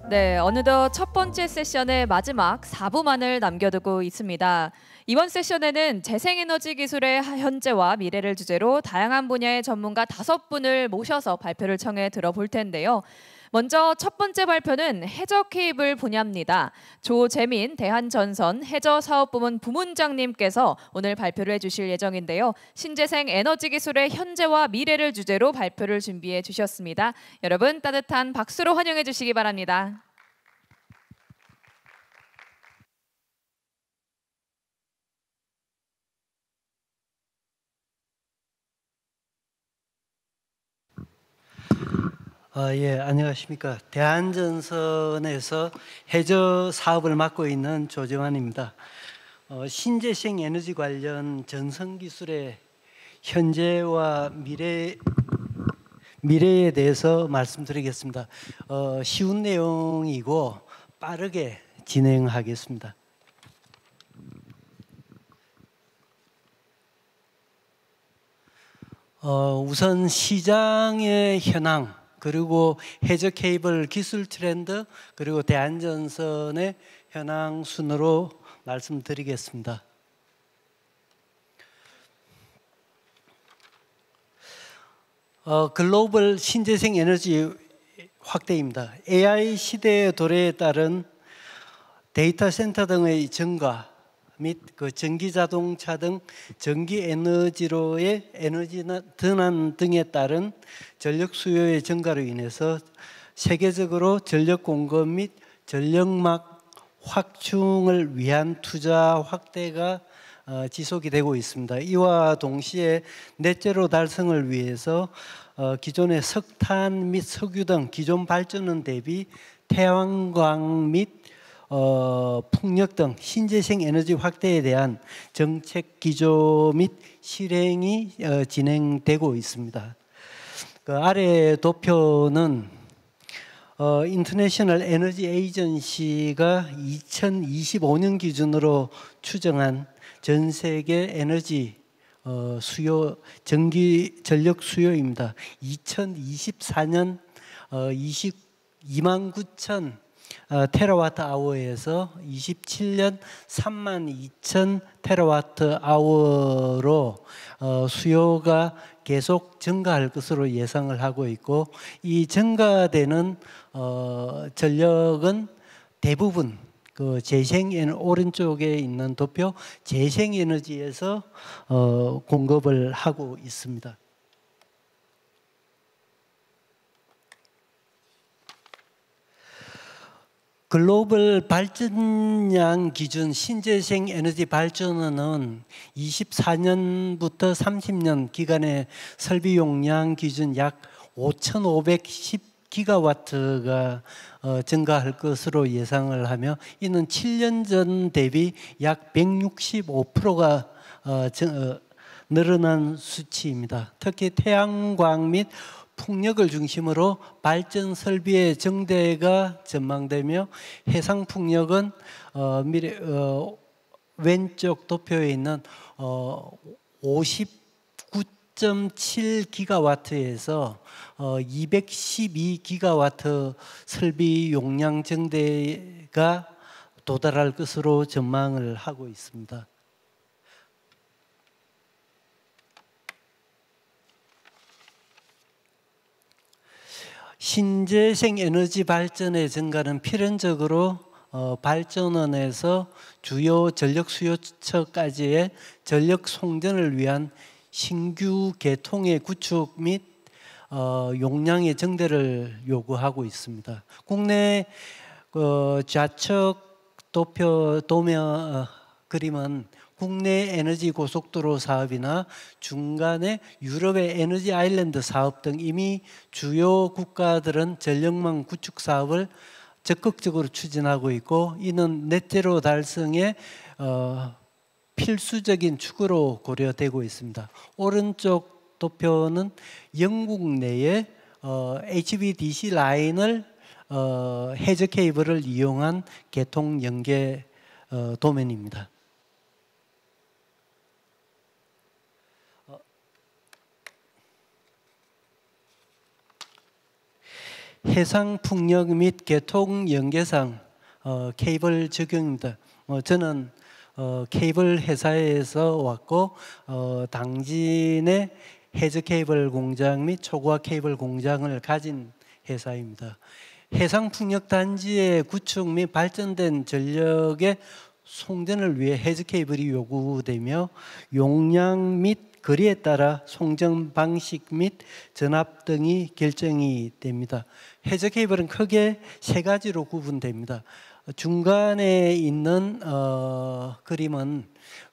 네, 어느덧 첫 번째 세션의 마지막 4부만을 남겨두고 있습니다. 이번 세션에는 재생에너지 기술의 현재와 미래를 주제로 다양한 분야의 전문가 5분을 모셔서 발표를 청해 들어볼 텐데요. 먼저 첫 번째 발표는 해저 케이블 분야입니다. 조재민 대한전선 해저사업부문 부문장님께서 오늘 발표를 해주실 예정인데요. 신재생 에너지 기술의 현재와 미래를 주제로 발표를 준비해 주셨습니다. 여러분 따뜻한 박수로 환영해 주시기 바랍니다. 예, 안녕하십니까. 대한전선에서 해저 사업을 맡고 있는 조정환입니다. 신재생 에너지 관련 전선 기술의 현재와 미래에 대해서 말씀드리겠습니다. 쉬운 내용이고 빠르게 진행하겠습니다. 우선 시장의 현황, 그리고 해저 케이블 기술 트렌드, 그리고 대한전선의 현황 순으로 말씀드리겠습니다. 글로벌 신재생 에너지 확대입니다. AI 시대의 도래에 따른 데이터 센터 등의 증가 및 전기 자동차 등 전기 에너지로의 에너지 전환 등에 따른 전력 수요의 증가로 인해서 세계적으로 전력 공급 및 전력망 확충을 위한 투자 확대가 지속이 되고 있습니다. 이와 동시에 넷제로 달성을 위해서 기존의 석탄 및 석유 등 기존 발전원 대비 태양광 및 풍력 등 신재생 에너지 확대에 대한 정책 기조 및 실행이 진행되고 있습니다. 그 아래 도표는 인터내셔널 에너지 에이전시가 2025년 기준으로 추정한 전 세계 에너지 수요, 전력 수요입니다. 2024년 22만 9천 테라와트 아워에서 27년 3만 2천 테라와트 아워로 수요가 계속 증가할 것으로 예상을 하고 있고, 이 증가되는 전력은 대부분 그 오른쪽에 있는 도표 재생에너지에서 공급을 하고 있습니다. 글로벌 발전량 기준 신재생 에너지 발전원은 24년부터 30년 기간의 설비 용량 기준 약 5,510기가와트가 증가할 것으로 예상을 하며, 이는 7년 전 대비 약 165%가 늘어난 수치입니다. 특히 태양광 및 풍력을 중심으로 발전 설비의 증대가 전망되며, 해상 풍력은 왼쪽 도표에 있는 59.7기가와트에서 212기가와트 설비 용량 증대가 도달할 것으로 전망을 하고 있습니다. 신재생 에너지 발전의 증가는 필연적으로 발전원에서 주요 전력 수요처까지의 전력 송전을 위한 신규 계통의 구축 및 용량의 증대를 요구하고 있습니다. 국내 좌측 도면 그림은 국내 에너지 고속도로 사업이나 중간에 유럽의 에너지 아일랜드 사업 등 이미 주요 국가들은 전력망 구축 사업을 적극적으로 추진하고 있고, 이는 넷제로 달성의 필수적인 축으로 고려되고 있습니다. 오른쪽 도표는 영국 내에 HVDC 라인을 해저 케이블을 이용한 개통 연계 도면입니다. 해상 풍력 및 개통 연계상 케이블 적용입니다. 저는 케이블 회사에서 왔고 당진의 해저 케이블 공장 및 초고압 케이블 공장을 가진 회사입니다. 해상 풍력 단지의 구축 및 발전된 전력의 송전을 위해 해저 케이블이 요구되며 용량 및 거리에 따라 송전 방식 및 전압 등이 결정이 됩니다. 해저 케이블은 크게 세 가지로 구분됩니다. 중간에 있는 그림은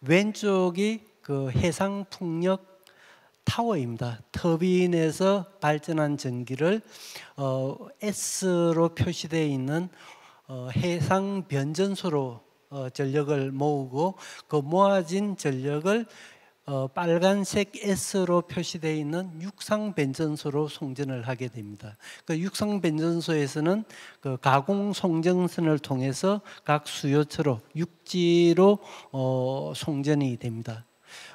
왼쪽이 그 해상 풍력 타워입니다. 터빈에서 발전한 전기를 S로 표시되어 있는 해상 변전소로 전력을 모으고 그 모아진 전력을 빨간색 S로 표시되어 있는 육상 변전소로 송전을 하게 됩니다. 그 육상 변전소에서는 그 가공 송전선을 통해서 각 수요처로 육지로 송전이 됩니다.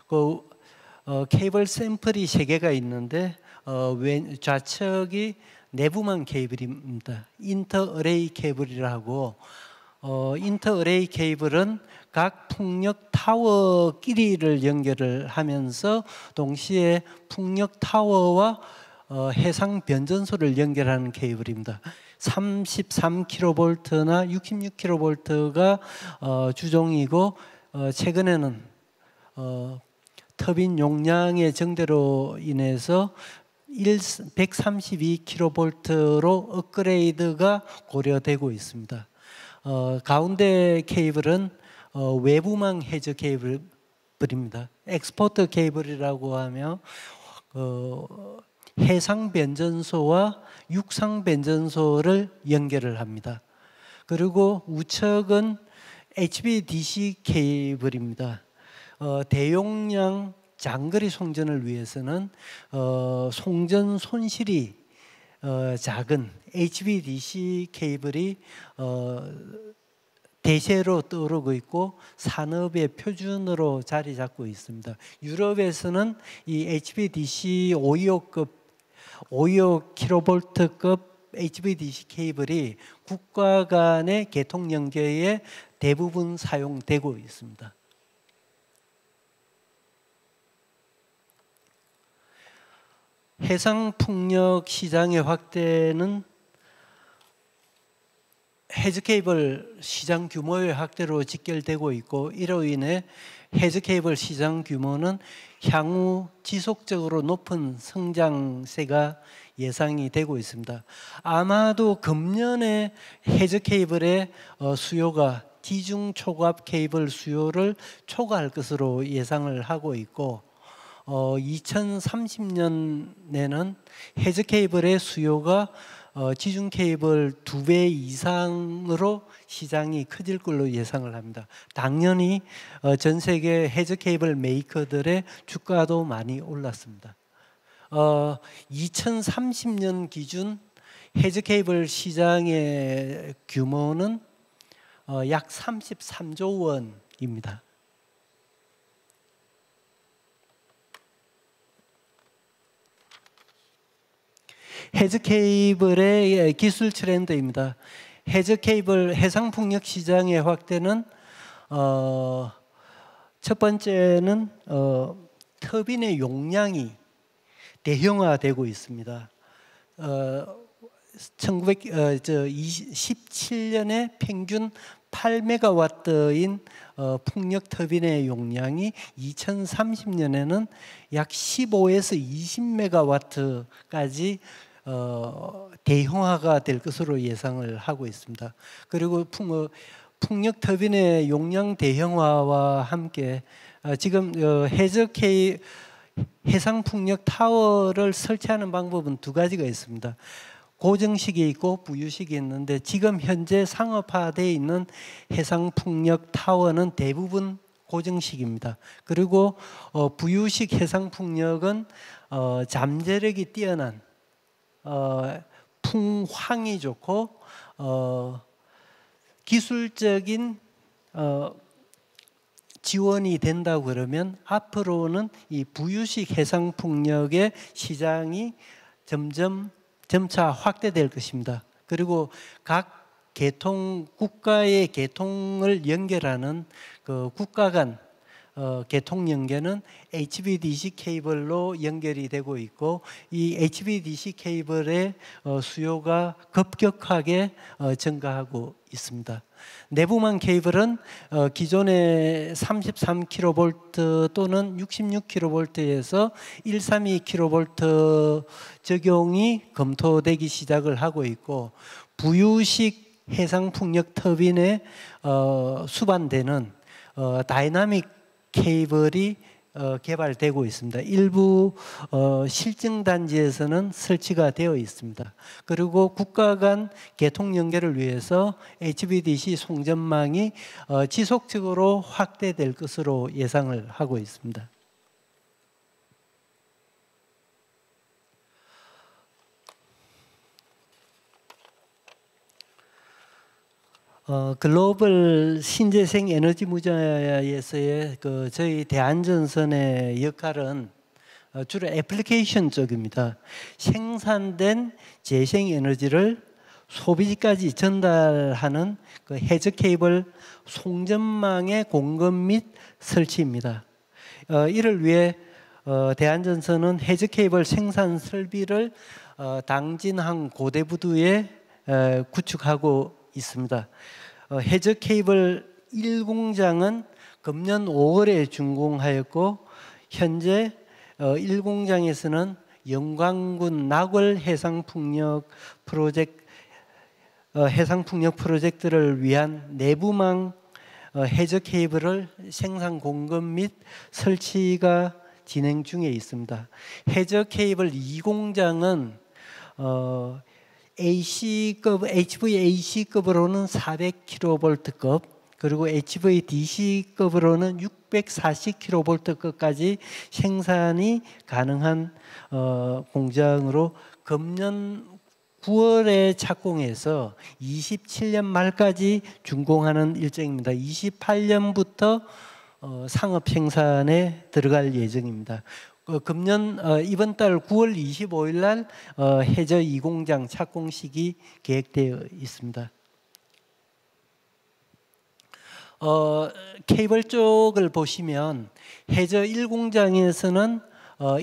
그 케이블 샘플이 3개가 있는데 좌측이 내부망 케이블입니다. 인터 어레이 케이블이라고 인터 어레이 케이블은 각 풍력 타워 끼리를 연결을 하면서 동시에 풍력 타워와 해상 변전소를 연결하는 케이블입니다. 33kV나 66kV가 주종이고 최근에는 터빈 용량의 증대로 인해서 132kV로 업그레이드가 고려되고 있습니다. 가운데 케이블은 외부망 해저 케이블입니다. 엑스포트 케이블이라고 하며 해상 변전소와 육상 변전소를 연결을 합니다. 그리고 우측은 HVDC 케이블입니다. 대용량 장거리 송전을 위해서는 송전 손실이 작은 HVDC 케이블이 대세로 떠오르고 있고 산업의 표준으로 자리 잡고 있습니다. 유럽에서는 이 HVDC 525kV급 HVDC 케이블이 국가 간의 개통 연계에 대부분 사용되고 있습니다. 해상 풍력 시장의 확대는 해저 케이블 시장 규모의 확대로 직결되고 있고 이로 인해 해저 케이블 시장 규모는 향후 지속적으로 높은 성장세가 예상이 되고 있습니다. 아마도 금년에 해저 케이블의 수요가 지중 초고압 케이블 수요를 초과할 것으로 예상을 하고 있고 2030년에는 해저 케이블의 수요가 지중 케이블 2배 이상으로 시장이 커질 걸로 예상을 합니다. 당연히 전 세계 해저 케이블 메이커들의 주가도 많이 올랐습니다. 2030년 기준 해저 케이블 시장의 규모는 약 33조 원입니다. 해저 케이블의 기술 트렌드입니다. 해저 케이블 해상 풍력 시장의 확대는 첫 번째는 터빈의 용량이 대형화되고 있습니다. 1917년에 평균 8메가와트인 풍력 터빈의 용량이 2030년에는 약 15에서 20메가와트까지 대형화가 될 것으로 예상을 하고 있습니다. 그리고 풍력 터빈의 용량 대형화와 함께 지금 해상 풍력 타워를 설치하는 방법은 2가지가 있습니다. 고정식이 있고 부유식이 있는데 지금 현재 상업화되어 있는 해상 풍력 타워는 대부분 고정식입니다. 그리고 부유식 해상 풍력은 잠재력이 뛰어난 풍황이 좋고 기술적인 지원이 된다고 그러면 앞으로는 이 부유식 해상 풍력의 시장이 점점 점차 확대될 것입니다. 그리고 각 국가의 개통을 연결하는 그 국가 간 개통 연계는 HVDC 케이블로 연결이 되고 있고, 이 HVDC 케이블의 수요가 급격하게 증가하고 있습니다. 내부망 케이블은 기존의 33kV 또는 66kV에서 132kV 적용이 검토되기 시작을 하고 있고, 부유식 해상풍력 터빈에 수반되는 다이나믹 케이블이 개발되고 있습니다. 일부 실증 단지에서는 설치가 되어 있습니다. 그리고 국가 간 개통 연결을 위해서 HVDC 송전망이 지속적으로 확대될 것으로 예상을 하고 있습니다. 글로벌 신재생 에너지 분야에서의 저희 대한전선의 역할은 주로 애플리케이션 쪽입니다. 생산된 재생 에너지를 소비지까지 전달하는 그 해저 케이블 송전망의 공급 및 설치입니다. 이를 위해 대한전선은 해저 케이블 생산 설비를 당진항 고대부두에 구축하고 있습니다. 해저 케이블 1공장은 금년 5월에 준공하였고, 현재 1공장에서는 영광군 낙월 해상풍력 프로젝트를 위한 내부망 해저 케이블을 생산 공급 및 설치가 진행 중에 있습니다. 해저 케이블 2공장은 HVAC급으로는 400kV급, 그리고 HVDC급으로는 640kV급까지 생산이 가능한 공장으로 금년 9월에 착공해서 27년 말까지 준공하는 일정입니다. 28년부터 상업 생산에 들어갈 예정입니다. 금년 이번 달 9월 25일 날 해저 2공장 착공식이 계획되어 있습니다. 케이블 쪽을 보시면 해저 1공장에서는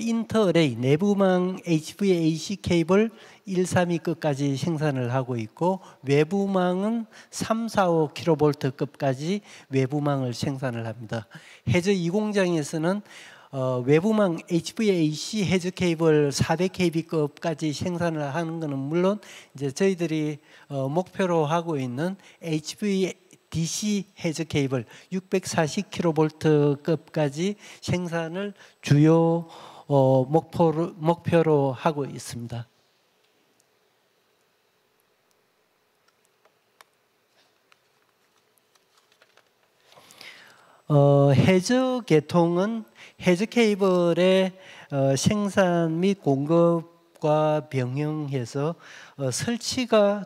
인터레이 내부망 HVAC 케이블 132급까지 생산을 하고 있고, 외부망은 345kV급까지 외부망을 생산을 합니다. 해저 2공장에서는 외부망 HVAC 해저 케이블 400kV급까지 생산을 하는 것은 물론, 이제 저희들이 목표로 하고 있는 HVDC 해저 케이블 640kV급까지 생산을 주요 목표로 하고 있습니다. 해저 개통은 해저 케이블의 생산 및 공급과 병행해서 설치가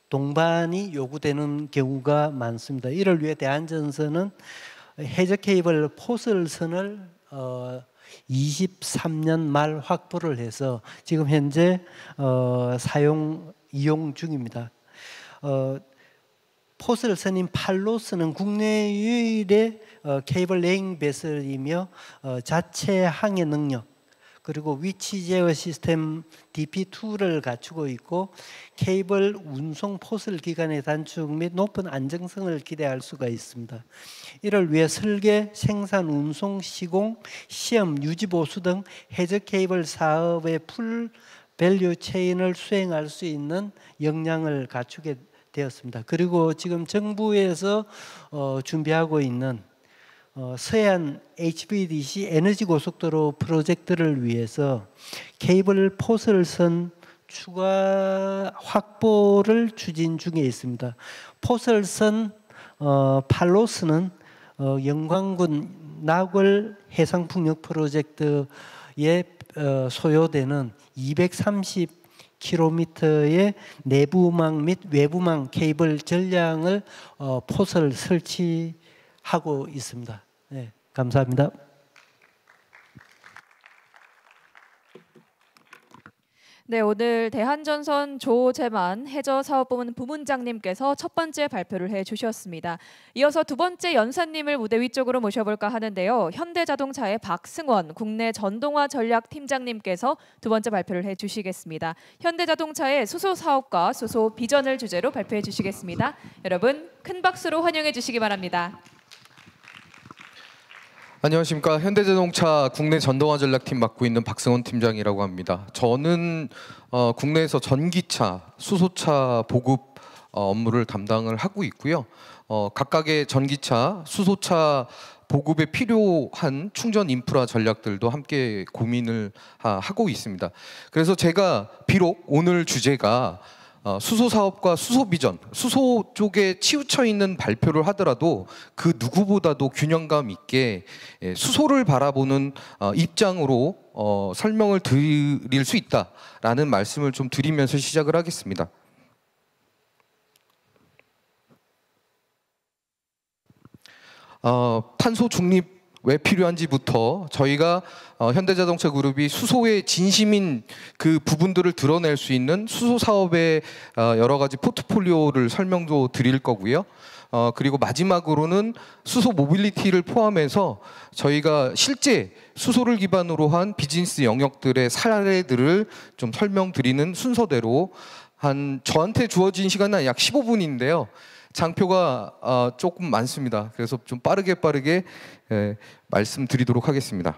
동반이 요구되는 경우가 많습니다. 이를 위해 대한전선은 해저 케이블 포설선을 23년 말 확보를 해서 지금 현재 이용 중입니다. 포설선인 팔로스는 국내 유일의 케이블 레잉 베슬이며 자체 항해 능력, 그리고 위치 제어 시스템 DP2를 갖추고 있고, 케이블 운송 포설 기간의 단축 및 높은 안정성을 기대할 수가 있습니다. 이를 위해 설계, 생산, 운송, 시공, 시험, 유지 보수 등 해저 케이블 사업의 풀 밸류 체인을 수행할 수 있는 역량을 갖추게 되었습니다. 그리고 지금 정부에서 준비하고 있는 서해안 HVDC 에너지 고속도로 프로젝트를 위해서 케이블 포설선 추가 확보를 추진 중에 있습니다. 포설선 팔로스는 영광군 낙월 해상풍력 프로젝트에 소요되는 230km의 내부망 및 외부망 케이블 전량을 포설 설치하고 있습니다. 네, 감사합니다. 네, 오늘 대한전선 조재만 해저사업부문 부문장님께서 첫 번째 발표를 해주셨습니다. 이어서 두 번째 연사님을 무대 위쪽으로 모셔볼까 하는데요. 현대자동차의 박승원 국내 전동화 전략팀장님께서 두 번째 발표를 해주시겠습니다. 현대자동차의 수소 사업과 수소 비전을 주제로 발표해 주시겠습니다. 여러분 큰 박수로 환영해 주시기 바랍니다. 안녕하십니까. 현대자동차 국내 전동화 전략팀 맡고 있는 박승원 팀장이라고 합니다. 저는 국내에서 전기차, 수소차 보급 업무를 담당을 하고 있고요. 각각의 전기차, 수소차 보급에 필요한 충전 인프라 전략들도 함께 고민을 하고 있습니다. 그래서 제가 비록 오늘 주제가 수소 사업과 수소 비전, 수소 쪽에 치우쳐 있는 발표를 하더라도 그 누구보다도 균형감 있게 수소를 바라보는 입장으로 설명을 드릴 수 있다라는 말씀을 좀 드리면서 시작을 하겠습니다. 탄소 중립 왜 필요한지부터 저희가 현대자동차 그룹이 수소의 진심인 그 부분들을 드러낼 수 있는 수소 사업의 여러 가지 포트폴리오를 설명도 드릴 거고요. 그리고 마지막으로는 수소 모빌리티를 포함해서 저희가 실제 수소를 기반으로 한 비즈니스 영역들의 사례들을 좀 설명드리는 순서대로 저한테 주어진 시간은 약 15분인데요. 장표가 조금 많습니다. 그래서 좀 빠르게 말씀드리도록 하겠습니다.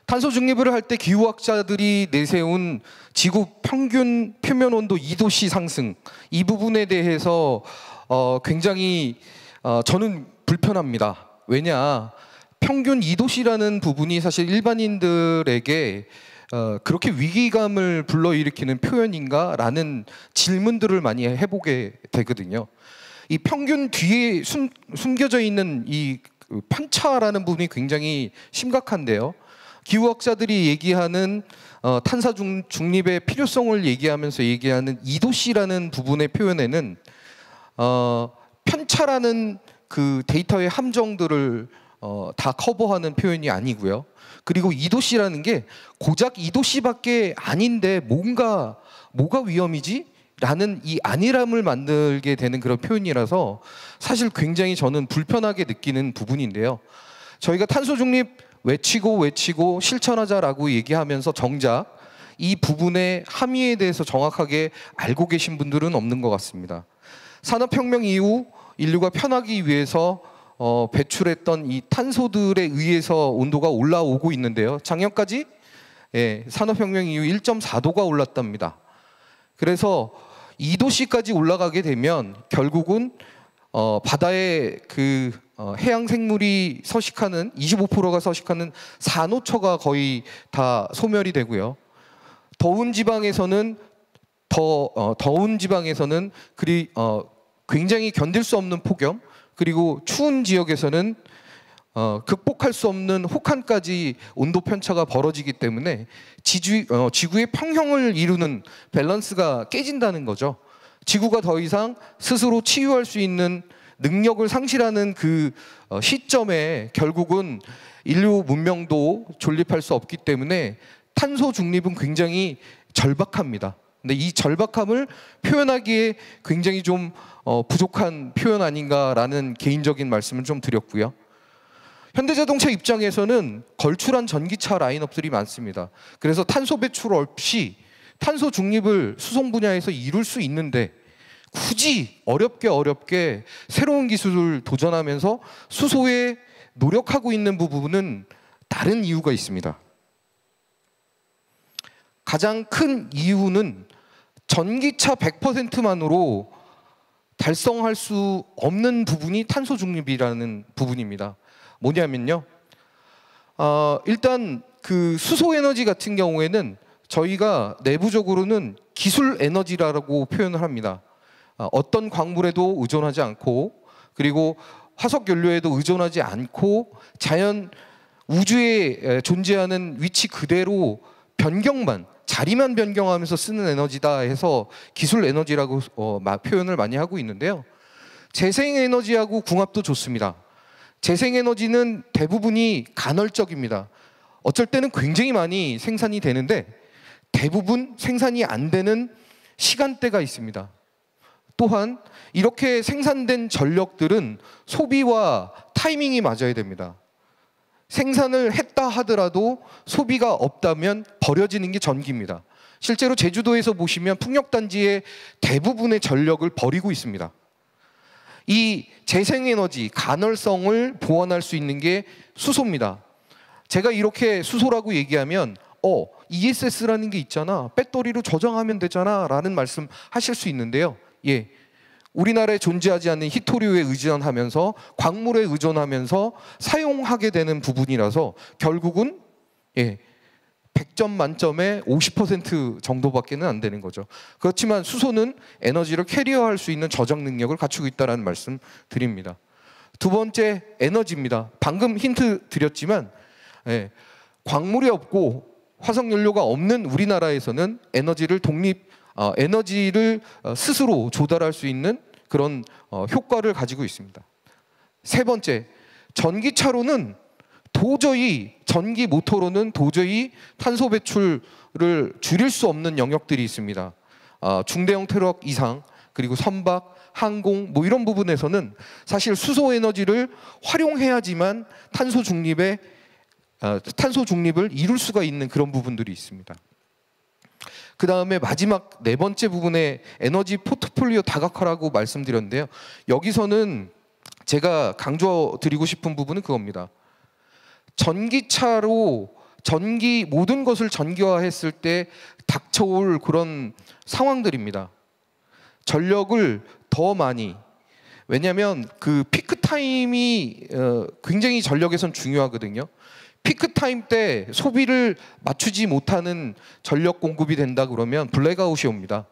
탄소 중립을 할 때 기후학자들이 내세운 지구 평균 표면 온도 2도씨 상승, 이 부분에 대해서 굉장히 저는 불편합니다. 왜냐, 평균 2도씨라는 부분이 사실 일반인들에게 그렇게 위기감을 불러일으키는 표현인가? 라는 질문들을 많이 해보게 되거든요. 이 평균 뒤에 숨겨져 있는 이 편차라는 부분이 굉장히 심각한데요. 기후학자들이 얘기하는 탄소 중립의 필요성을 얘기하면서 얘기하는 2도씨라는 부분의 표현에는 편차라는 그 데이터의 함정들을 다 커버하는 표현이 아니고요. 그리고 2도씨라는 게 고작 2도씨밖에 아닌데 뭐가 위험이지? 라는 이 안일함을 만들게 되는 그런 표현이라서 사실 굉장히 저는 불편하게 느끼는 부분인데요. 저희가 탄소 중립 외치고 실천하자라고 얘기하면서 정작 이 부분의 함의에 대해서 정확하게 알고 계신 분들은 없는 것 같습니다. 산업혁명 이후 인류가 편하기 위해서 배출했던 이 탄소들에 의해서 온도가 올라오고 있는데요. 작년까지 산업혁명 이후 1.4도가 올랐답니다. 그래서 2도씨까지 올라가게 되면 결국은 바다에 그 해양 생물이 서식하는 25%가 서식하는 산호초가 거의 다 소멸이 되고요. 더운 지방에서는 굉장히 견딜 수 없는 폭염, 그리고 추운 지역에서는 극복할 수 없는 혹한까지 온도 편차가 벌어지기 때문에 지구의 평형을 이루는 밸런스가 깨진다는 거죠. 지구가 더 이상 스스로 치유할 수 있는 능력을 상실하는 그 시점에 결국은 인류 문명도 존립할 수 없기 때문에 탄소 중립은 굉장히 절박합니다. 근데 이 절박함을 표현하기에 굉장히 좀 부족한 표현 아닌가라는 개인적인 말씀을 좀 드렸고요. 현대자동차 입장에서는 걸출한 전기차 라인업들이 많습니다. 그래서 탄소 배출 없이 탄소 중립을 수송 분야에서 이룰 수 있는데 굳이 어렵게 새로운 기술을 도전하면서 수소에 노력하고 있는 부분은 다른 이유가 있습니다. 가장 큰 이유는 전기차 100%만으로 달성할 수 없는 부분이 탄소 중립이라는 부분입니다. 뭐냐면요, 일단 그 수소 에너지 같은 경우에는 저희가 내부적으로는 기술 에너지라고 표현을 합니다. 어떤 광물에도 의존하지 않고, 그리고 화석 연료에도 의존하지 않고, 자연 우주에 존재하는 위치 그대로 자리만 변경하면서 쓰는 에너지다 해서 기술 에너지라고 표현을 많이 하고 있는데요. 재생에너지하고 궁합도 좋습니다. 재생에너지는 대부분이 간헐적입니다. 어쩔 때는 굉장히 많이 생산이 되는데 대부분 생산이 안 되는 시간대가 있습니다. 또한 이렇게 생산된 전력들은 소비와 타이밍이 맞아야 됩니다. 생산을 했다 하더라도 소비가 없다면 버려지는 게 전기입니다. 실제로 제주도에서 보시면 풍력단지의 대부분의 전력을 버리고 있습니다. 이 재생에너지, 간헐성을 보완할 수 있는 게 수소입니다. 제가 이렇게 수소라고 얘기하면 ESS라는 게 있잖아, 배터리로 저장하면 되잖아 라는 말씀 하실 수 있는데요. 예, 우리나라에 존재하지 않는 희토류에 의존하면서 광물에 의존하면서 사용하게 되는 부분이라서 결국은 100점 만점에 50% 정도밖에는 안 되는 거죠. 그렇지만 수소는 에너지를 캐리어할 수 있는 저장 능력을 갖추고 있다는 말씀 드립니다. 두 번째, 에너지입니다. 방금 힌트 드렸지만 광물이 없고 화석연료가 없는 우리나라에서는 에너지를 스스로 조달할 수 있는 그런 효과를 가지고 있습니다. 세 번째, 전기차로는 전기 모터로는 도저히 탄소 배출을 줄일 수 없는 영역들이 있습니다. 중대형 트럭 이상, 그리고 선박, 항공 이런 부분에서는 사실 수소 에너지를 활용해야지만 탄소 중립을 이룰 수가 있는 그런 부분들이 있습니다. 그 다음에 마지막 네 번째 부분에 에너지 포트폴리오 다각화라고 말씀드렸는데요. 여기서는 제가 강조드리고 싶은 부분은 그겁니다. 전기차로 모든 것을 전기화했을 때 닥쳐올 그런 상황들입니다. 전력을 더 많이, 왜냐하면 그 피크 타임이 굉장히 전력에선 중요하거든요. 피크 타임 때 소비를 맞추지 못하는 전력 공급이 된다 그러면 블랙아웃이 옵니다.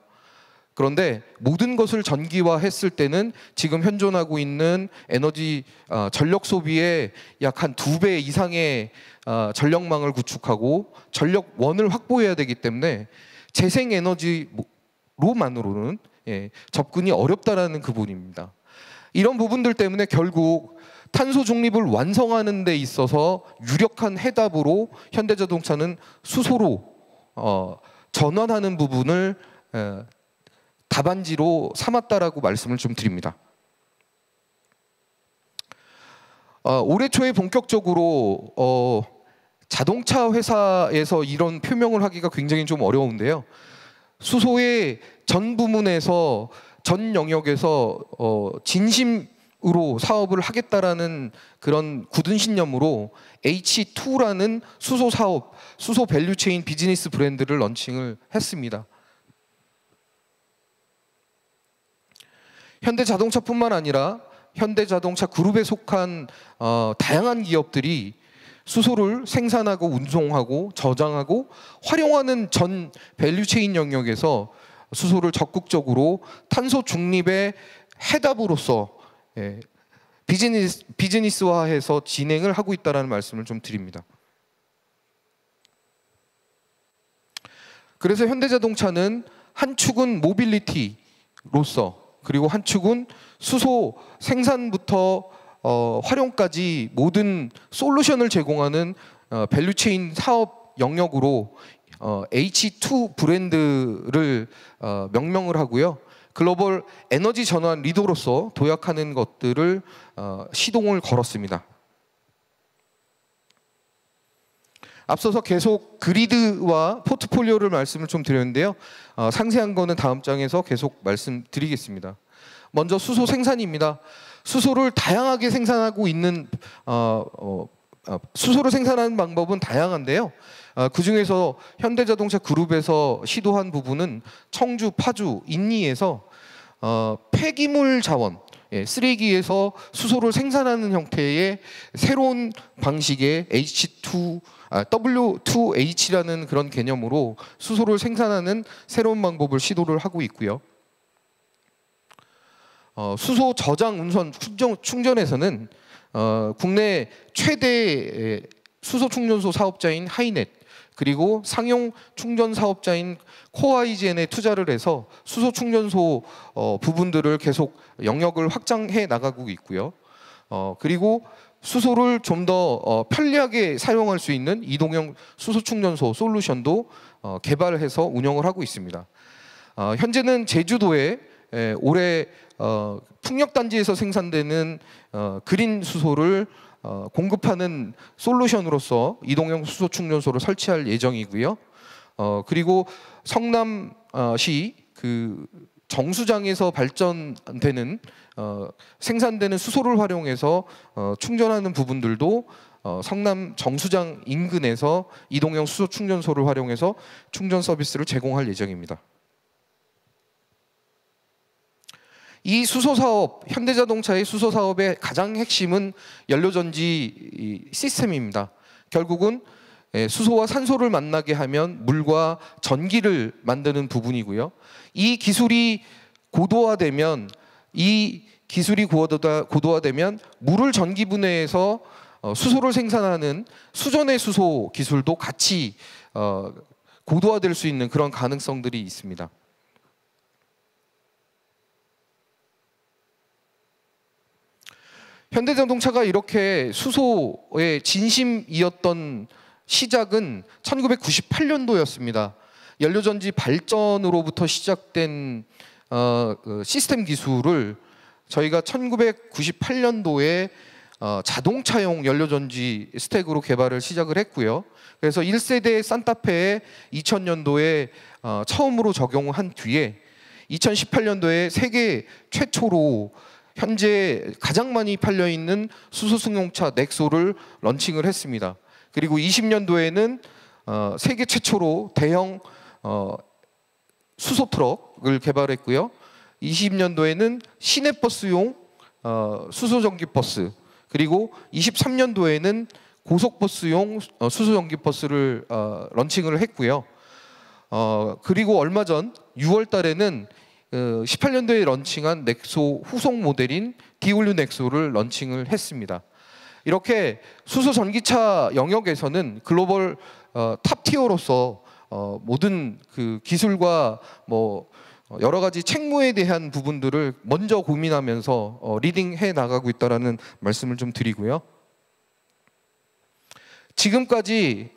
그런데 모든 것을 전기화했을 때는 지금 현존하고 있는 에너지 전력 소비의 약 한 2배 이상의 전력망을 구축하고 전력원을 확보해야 되기 때문에 재생에너지로만으로는 접근이 어렵다라는 그 부분입니다. 이런 부분들 때문에 결국 탄소 중립을 완성하는 데 있어서 유력한 해답으로 현대자동차는 수소로 전환하는 부분을 답안지로 삼았다라고 말씀을 좀 드립니다. 올해 초에 본격적으로 자동차 회사에서 이런 표명을 하기가 굉장히 좀 어려운데요. 수소의 전 부문에서 전 영역에서 진심으로 사업을 하겠다라는 그런 굳은 신념으로 H2라는 수소 사업, 수소 밸류체인 비즈니스 브랜드를 런칭을 했습니다. 현대자동차뿐만 아니라 현대자동차 그룹에 속한 다양한 기업들이 수소를 생산하고 운송하고 저장하고 활용하는 전 밸류체인 영역에서 수소를 적극적으로 탄소 중립의 해답으로서 비즈니스화해서 진행을 하고 있다는 말씀을 좀 드립니다. 그래서 현대자동차는 한 축은 모빌리티로서, 그리고 한 축은 수소 생산부터 활용까지 모든 솔루션을 제공하는 밸류체인 사업 영역으로 H2 브랜드를 명명을 하고요. 글로벌 에너지 전환 리더로서 도약하는 것들을 시동을 걸었습니다. 앞서서 계속 그리드와 포트폴리오를 말씀을 좀 드렸는데요. 상세한 거는 다음 장에서 계속 말씀드리겠습니다. 먼저 수소 생산입니다. 수소를 다양하게 생산하고 있는 수소를 생산하는 방법은 다양한데요. 그 중에서 현대자동차 그룹에서 시도한 부분은 청주, 파주, 인니에서 폐기물 자원, 쓰레기에서 수소를 생산하는 형태의 새로운 방식의 W2H라는 그런 개념으로 수소를 생산하는 새로운 방법을 시도를 하고 있고요. 수소 저장, 운송, 충전에서는 국내 최대 수소 충전소 사업자인 하이넷, 그리고 상용 충전 사업자인 코아이젠에 투자를 해서 수소 충전소 부분들을 계속 영역을 확장해 나가고 있고요. 그리고 수소를 좀 더 편리하게 사용할 수 있는 이동형 수소 충전소 솔루션도 개발해서 운영을 하고 있습니다. 현재는 제주도에 올해 풍력단지에서 생산되는 그린 수소를 공급하는 솔루션으로서 이동형 수소 충전소를 설치할 예정이고요. 그리고 성남시 그 정수장에서 발전되는 생산되는 수소를 활용해서 충전하는 부분들도 성남 정수장 인근에서 이동형 수소 충전소를 활용해서 충전 서비스를 제공할 예정입니다. 이 수소 사업, 현대자동차의 수소 사업의 가장 핵심은 연료전지 시스템입니다. 결국은 수소와 산소를 만나게 하면 물과 전기를 만드는 부분이고요. 이 기술이 고도화되면 물을 전기분해해서 수소를 생산하는 수전의 수소 기술도 같이 고도화될 수 있는 그런 가능성들이 있습니다. 현대자동차가 이렇게 수소의 진심이었던 시작은 1998년도였습니다. 연료전지 발전으로부터 시작된 시스템 기술을 저희가 1998년도에 자동차용 연료전지 스택으로 개발을 시작을 했고요. 그래서 1세대 산타페에 2000년도에 처음으로 적용한 뒤에 2018년도에 세계 최초로 현재 가장 많이 팔려있는 수소 승용차 넥소를 런칭을 했습니다. 그리고 20년도에는 세계 최초로 대형 수소 트럭을 개발했고요. 20년도에는 시내버스용 수소 전기 버스, 그리고 23년도에는 고속버스용 수소 전기 버스를 런칭을 했고요. 그리고 얼마 전 6월 달에는 18년도에 런칭한 넥소 후속 모델인 디올류 넥소를 런칭을 했습니다. 이렇게 수소 전기차 영역에서는 글로벌 탑 티어로서 모든 그 기술과 뭐 여러 가지 책무에 대한 부분들을 먼저 고민하면서 리딩해 나가고 있다라는 말씀을 좀 드리고요. 지금까지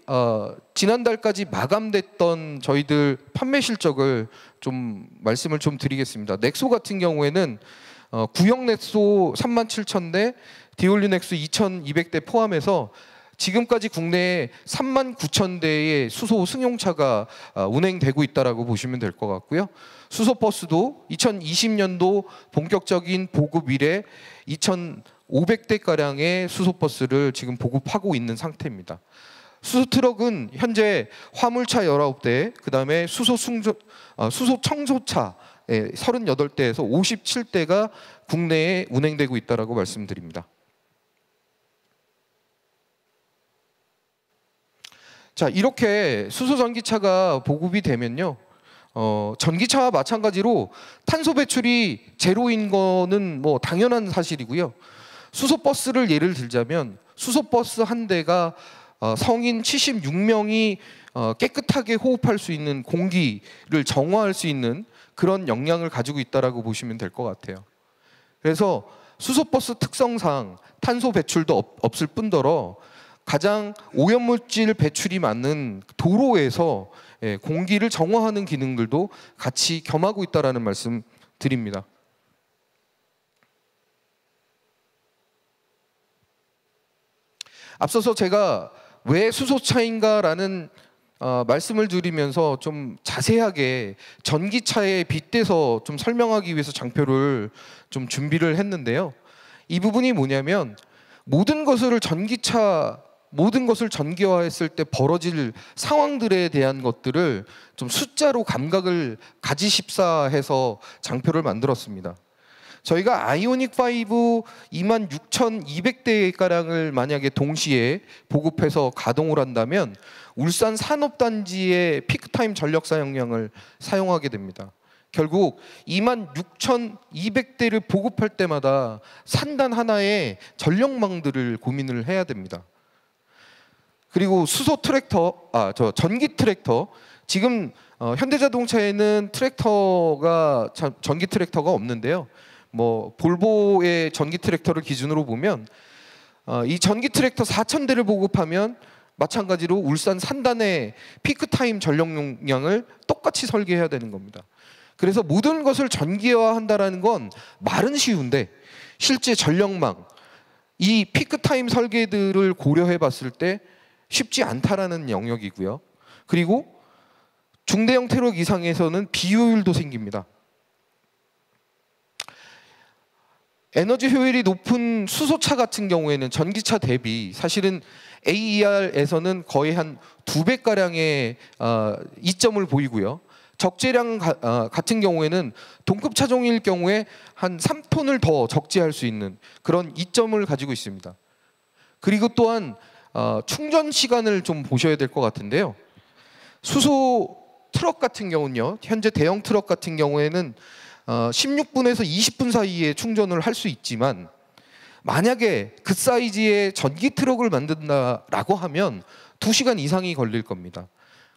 지난달까지 마감됐던 저희들 판매 실적을 좀 말씀을 좀 드리겠습니다. 넥소 같은 경우에는 구형 넥소 37,000대, 디올류 넥소 2,200대 포함해서 지금까지 국내에 39,000대의 수소 승용차가 운행되고 있다라고 보시면 될 것 같고요. 수소 버스도 2020년도 본격적인 보급 이래 2,500대 가량의 수소 버스를 지금 보급하고 있는 상태입니다. 수소 트럭은 현재 화물차 19대, 그다음에 수소 청소차 38대에서 57대가 국내에 운행되고 있다라고 말씀드립니다. 자, 이렇게 수소 전기차가 보급이 되면요, 전기차와 마찬가지로 탄소 배출이 제로인 거는 뭐 당연한 사실이고요. 수소 버스를 예를 들자면 수소 버스 한 대가 성인 76명이 깨끗하게 호흡할 수 있는 공기를 정화할 수 있는 그런 역량을 가지고 있다라고 보시면 될 것 같아요. 그래서 수소 버스 특성상 탄소 배출도 없을 뿐더러 가장 오염물질 배출이 많은 도로에서 공기를 정화하는 기능들도 같이 겸하고 있다라는 말씀 드립니다. 앞서서 제가 왜 수소차인가라는 말씀을 드리면서 좀 자세하게 전기차에 빗대서 좀 설명하기 위해서 장표를 좀 준비를 했는데요. 이 부분이 뭐냐면 모든 것을 전기화했을 때 벌어질 상황들에 대한 것들을 좀 숫자로 감각을 가지십사 해서 장표를 만들었습니다. 저희가 아이오닉 5 26,200대가량을 만약에 동시에 보급해서 가동을 한다면 울산 산업단지의 피크타임 전력 사용량을 사용하게 됩니다. 결국 26,200대를 보급할 때마다 산단 하나의 전력망들을 고민을 해야 됩니다. 그리고 수소 트랙터, 전기 트랙터, 지금 현대자동차에는 전기 트랙터가 없는데요. 뭐 볼보의 전기 트랙터를 기준으로 보면 이 전기 트랙터 4,000대를 보급하면 마찬가지로 울산 산단의 피크타임 전력 용량을 똑같이 설계해야 되는 겁니다. 그래서 모든 것을 전기화한다라는 건 말은 쉬운데 실제 전력망, 이 피크타임 설계들을 고려해 봤을 때 쉽지 않다라는 영역이고요. 그리고 중대형 트럭 이상에서는 비효율도 생깁니다. 에너지 효율이 높은 수소차 같은 경우에는 전기차 대비 사실은 AER에서는 거의 한 2배가량의 이점을 보이고요. 적재량 같은 경우에는 동급 차종일 경우에 한 3톤을 더 적재할 수 있는 그런 이점을 가지고 있습니다. 그리고 또한 충전 시간을 좀 보셔야 될 것 같은데요. 수소 트럭 같은 경우는요, 현재 대형 트럭 같은 경우에는 16분에서 20분 사이에 충전을 할 수 있지만 만약에 그 사이즈의 전기 트럭을 만든다라고 하면 2시간 이상이 걸릴 겁니다.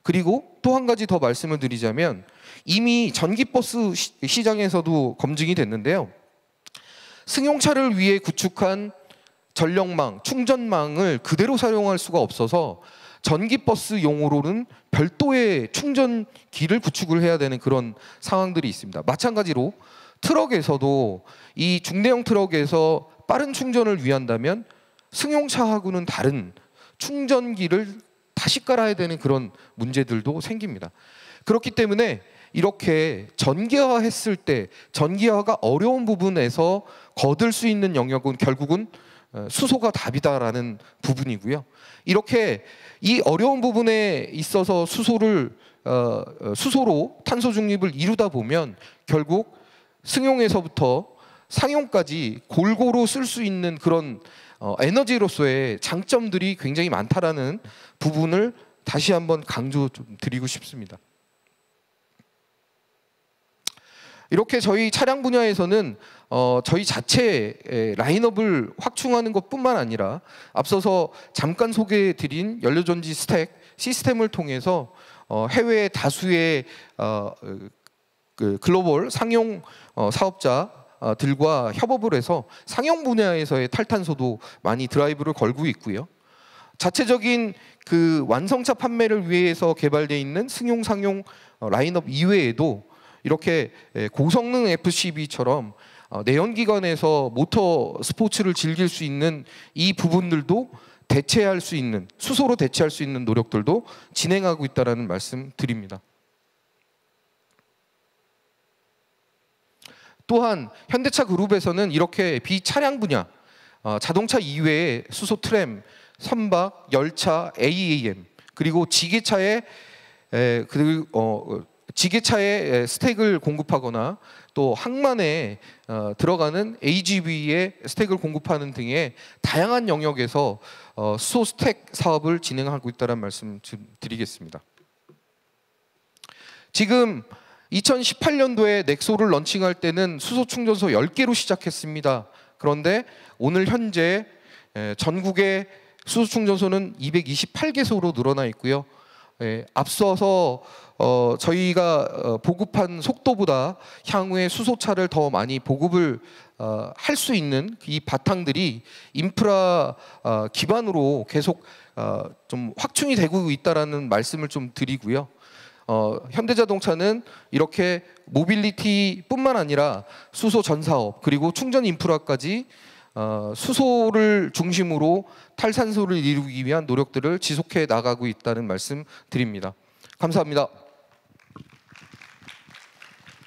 그리고 또 한 가지 더 말씀을 드리자면 이미 전기버스 시장에서도 검증이 됐는데요. 승용차를 위해 구축한 전력망, 충전망을 그대로 사용할 수가 없어서 전기버스용으로는 별도의 충전기를 구축을 해야 되는 그런 상황들이 있습니다. 마찬가지로 트럭에서도 이 중대형 트럭에서 빠른 충전을 위한다면 승용차하고는 다른 충전기를 다시 깔아야 되는 그런 문제들도 생깁니다. 그렇기 때문에 이렇게 전기화했을 때 전기화가 어려운 부분에서 거둘 수 있는 영역은 결국은 수소가 답이다라는 부분이고요. 이렇게 이 어려운 부분에 있어서 수소로 탄소 중립을 이루다 보면 결국 승용에서부터 상용까지 골고루 쓸 수 있는 그런 에너지로서의 장점들이 굉장히 많다라는 부분을 다시 한번 강조 좀 드리고 싶습니다. 이렇게 저희 차량 분야에서는 저희 자체 라인업을 확충하는 것뿐만 아니라 앞서서 잠깐 소개해드린 연료전지 스택 시스템을 통해서 해외 다수의 그 글로벌 상용 사업자들과 협업을 해서 상용 분야에서의 탈탄소도 많이 드라이브를 걸고 있고요. 자체적인 그 완성차 판매를 위해서 개발되어 있는 승용 상용 라인업 이외에도 이렇게 고성능 FCV처럼 내연기관에서 모터 스포츠를 즐길 수 있는 이 부분들도 대체할 수 있는 수소로 대체할 수 있는 노력들도 진행하고 있다는 말씀 드립니다. 또한 현대차 그룹에서는 이렇게 비차량 분야 자동차 이외에 수소 트램, 선박, 열차, AAM 그리고 지게차에 지게차에 스택을 공급하거나 또 항만에 들어가는 AGV에 스택을 공급하는 등의 다양한 영역에서 수소 스택 사업을 진행하고 있다는 말씀 드리겠습니다. 지금 2018년도에 넥소를 런칭할 때는 수소 충전소 10개로 시작했습니다. 그런데 오늘 현재 전국의 수소 충전소는 228개소로 늘어나 있고요. 앞서서 저희가 보급한 속도보다 향후에 수소차를 더 많이 보급을 할 수 있는 이 바탕들이 인프라 기반으로 계속 좀 확충이 되고 있다라는 말씀을 좀 드리고요. 현대자동차는 이렇게 모빌리티뿐만 아니라 수소 전사업 그리고 충전 인프라까지 수소를 중심으로 탈탄소를 이루기 위한 노력들을 지속해 나가고 있다는 말씀 드립니다. 감사합니다.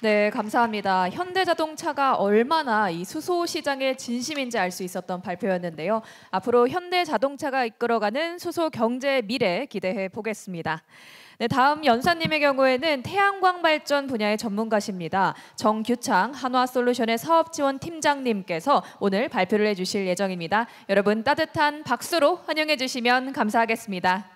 네, 감사합니다. 현대자동차가 얼마나 이 수소 시장의 진심인지 알 수 있었던 발표였는데요. 앞으로 현대자동차가 이끌어가는 수소 경제의 미래 기대해 보겠습니다. 네, 다음 연사님의 경우에는 태양광 발전 분야의 전문가십니다. 정규창 한화솔루션의 사업지원팀장님께서 오늘 발표를 해주실 예정입니다. 여러분 따뜻한 박수로 환영해 주시면 감사하겠습니다.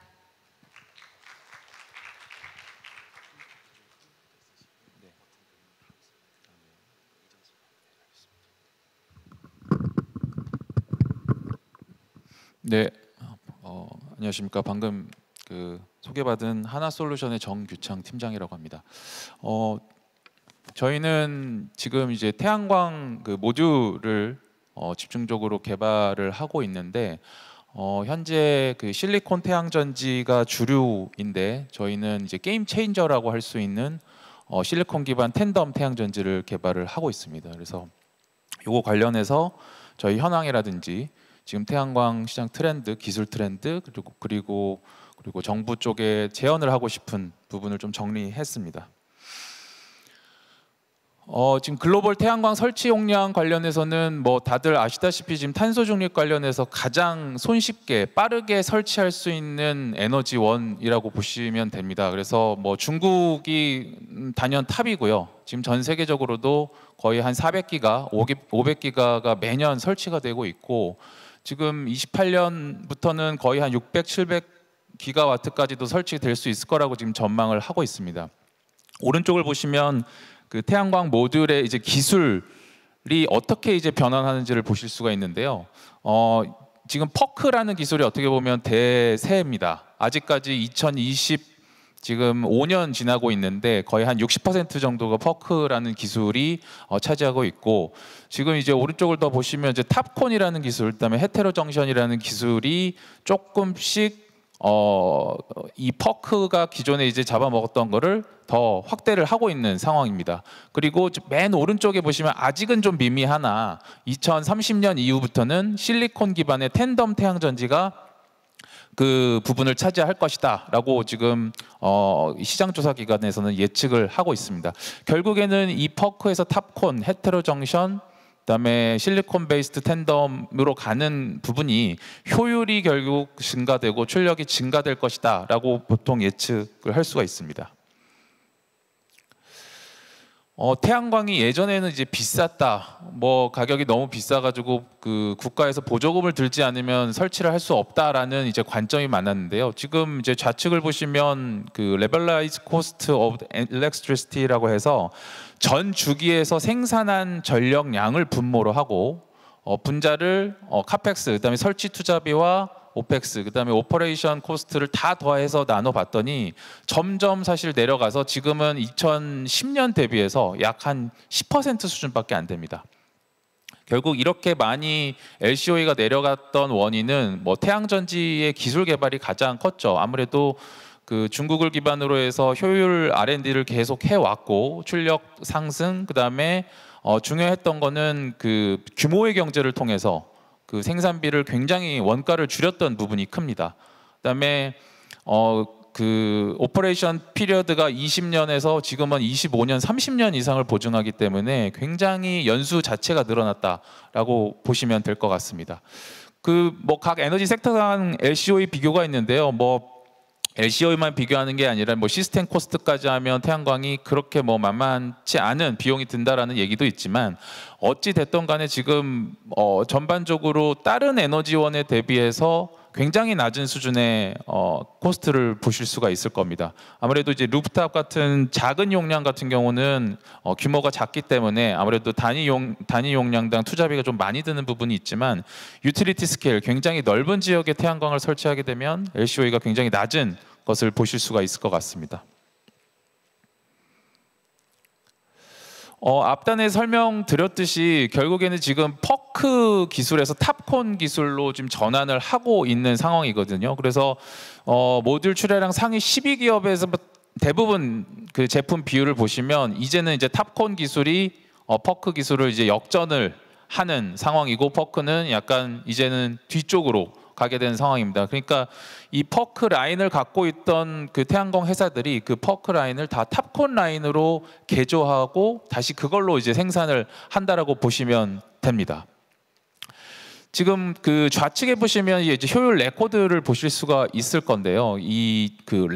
네, 안녕하십니까. 방금 소개받은 하나솔루션의 정규창 팀장이라고 합니다. 저희는 지금 이제 태양광 모듈을 집중적으로 개발을 하고 있는데 현재 그 실리콘 태양전지가 주류인데 저희는 이제 게임 체인저라고 할 수 있는 실리콘 기반 텐덤 태양전지를 개발을 하고 있습니다. 그래서 요거 관련해서 저희 현황이라든지 지금 태양광 시장 트렌드, 기술 트렌드 그리고 정부 쪽에 제언을 하고 싶은 부분을 좀 정리했습니다. 지금 글로벌 태양광 설치 용량 관련해서는 뭐 다들 아시다시피 지금 탄소 중립 관련해서 가장 손쉽게 빠르게 설치할 수 있는 에너지원이라고 보시면 됩니다. 그래서 뭐 중국이 단연 탑이고요. 지금 전 세계적으로도 거의 한 400기가, 500기가가 매년 설치가 되고 있고 지금 28년부터는 거의 한 600, 700기가와트까지도 설치될 수 있을 거라고 지금 전망을 하고 있습니다. 오른쪽을 보시면 그 태양광 모듈의 이제 기술이 어떻게 이제 변환하는지를 보실 수가 있는데요. 지금 퍼크라는 기술이 어떻게 보면 대세입니다. 아직까지 지금 5년 지나고 있는데 거의 한 60% 정도가 퍼크라는 기술이 차지하고 있고 지금 이제 오른쪽을 더 보시면 이제 탑콘이라는 기술, 그다음에 헤테로 정션이라는 기술이 조금씩 이 퍼크가 기존에 이제 잡아먹었던 거를 더 확대를 하고 있는 상황입니다. 그리고 맨 오른쪽에 보시면 아직은 좀 미미하나 2030년 이후부터는 실리콘 기반의 텐덤 태양전지가 그 부분을 차지할 것이다 라고 지금 시장조사 기관에서는 예측을 하고 있습니다. 결국에는 이 퍼크에서 탑콘, 헤테로 정션, 그다음에 실리콘 베이스드 텐덤으로 가는 부분이 효율이 결국 증가되고 출력이 증가될 것이다 라고 보통 예측을 할 수가 있습니다. 태양광이 예전에는 이제 비쌌다, 뭐 가격이 너무 비싸가지고 그 국가에서 보조금을 들지 않으면 설치를 할 수 없다라는 이제 관점이 많았는데요. 지금 이제 좌측을 보시면 그 Levelized Cost of Electricity라고 해서 전 주기에서 생산한 전력량을 분모로 하고 분자를 카펙스, 그다음에 설치 투자비와 오펙스, 그다음에 오퍼레이션 코스트를 다 더해서 나눠봤더니 점점 사실 내려가서 지금은 2010년 대비해서 약 한 10% 수준밖에 안 됩니다. 결국 이렇게 많이 LCOE가 내려갔던 원인은 뭐 태양전지의 기술 개발이 가장 컸죠. 아무래도 그 중국을 기반으로 해서 효율 R&D를 계속 해왔고 출력 상승, 그다음에 중요했던 거는 그 규모의 경제를 통해서 그 생산비를 굉장히 원가를 줄였던 부분이 큽니다. 그다음에 그 오퍼레이션 피리어드가 20년에서 지금은 25년, 30년 이상을 보증하기 때문에 굉장히 연수 자체가 늘어났다라고 보시면 될 것 같습니다. 그 뭐 각 에너지 섹터 간 LCOE 비교가 있는데요. 뭐 LCOE만 비교하는 게 아니라 뭐 시스템 코스트까지 하면 태양광이 그렇게 뭐 만만치 않은 비용이 든다라는 얘기도 있지만 어찌 됐든 간에 지금 전반적으로 다른 에너지원에 대비해서 굉장히 낮은 수준의 코스트를 보실 수가 있을 겁니다. 아무래도 이제 루프탑 같은 작은 용량 같은 경우는 규모가 작기 때문에 아무래도 단위 용량당 투자비가 좀 많이 드는 부분이 있지만 유틸리티 스케일, 굉장히 넓은 지역에 태양광을 설치하게 되면 LCOE가 굉장히 낮은 것을 보실 수가 있을 것 같습니다. 앞단에 설명드렸듯이 결국에는 지금 퍼크 기술에서 탑콘 기술로 지금 전환을 하고 있는 상황이거든요. 그래서 모듈 출하량 상위 12기업에서 대부분 그 제품 비율을 보시면 이제는 이제 탑콘 기술이 퍼크 기술을 이제 역전을 하는 상황이고 퍼크는 약간 이제는 뒤쪽으로 가게 되는 상황입니다. 그러니까 이 퍼크 라인을 갖고 있던 그 태양광 회사들이 그 퍼크 라인을 다 탑콘 라인으로 개조하고 다시 그걸로 이제 생산을 한다라고 보시면 됩니다. 지금 그 좌측에 보시면 이제 효율 레코드를 보실 수가 있을 건데요. 이 그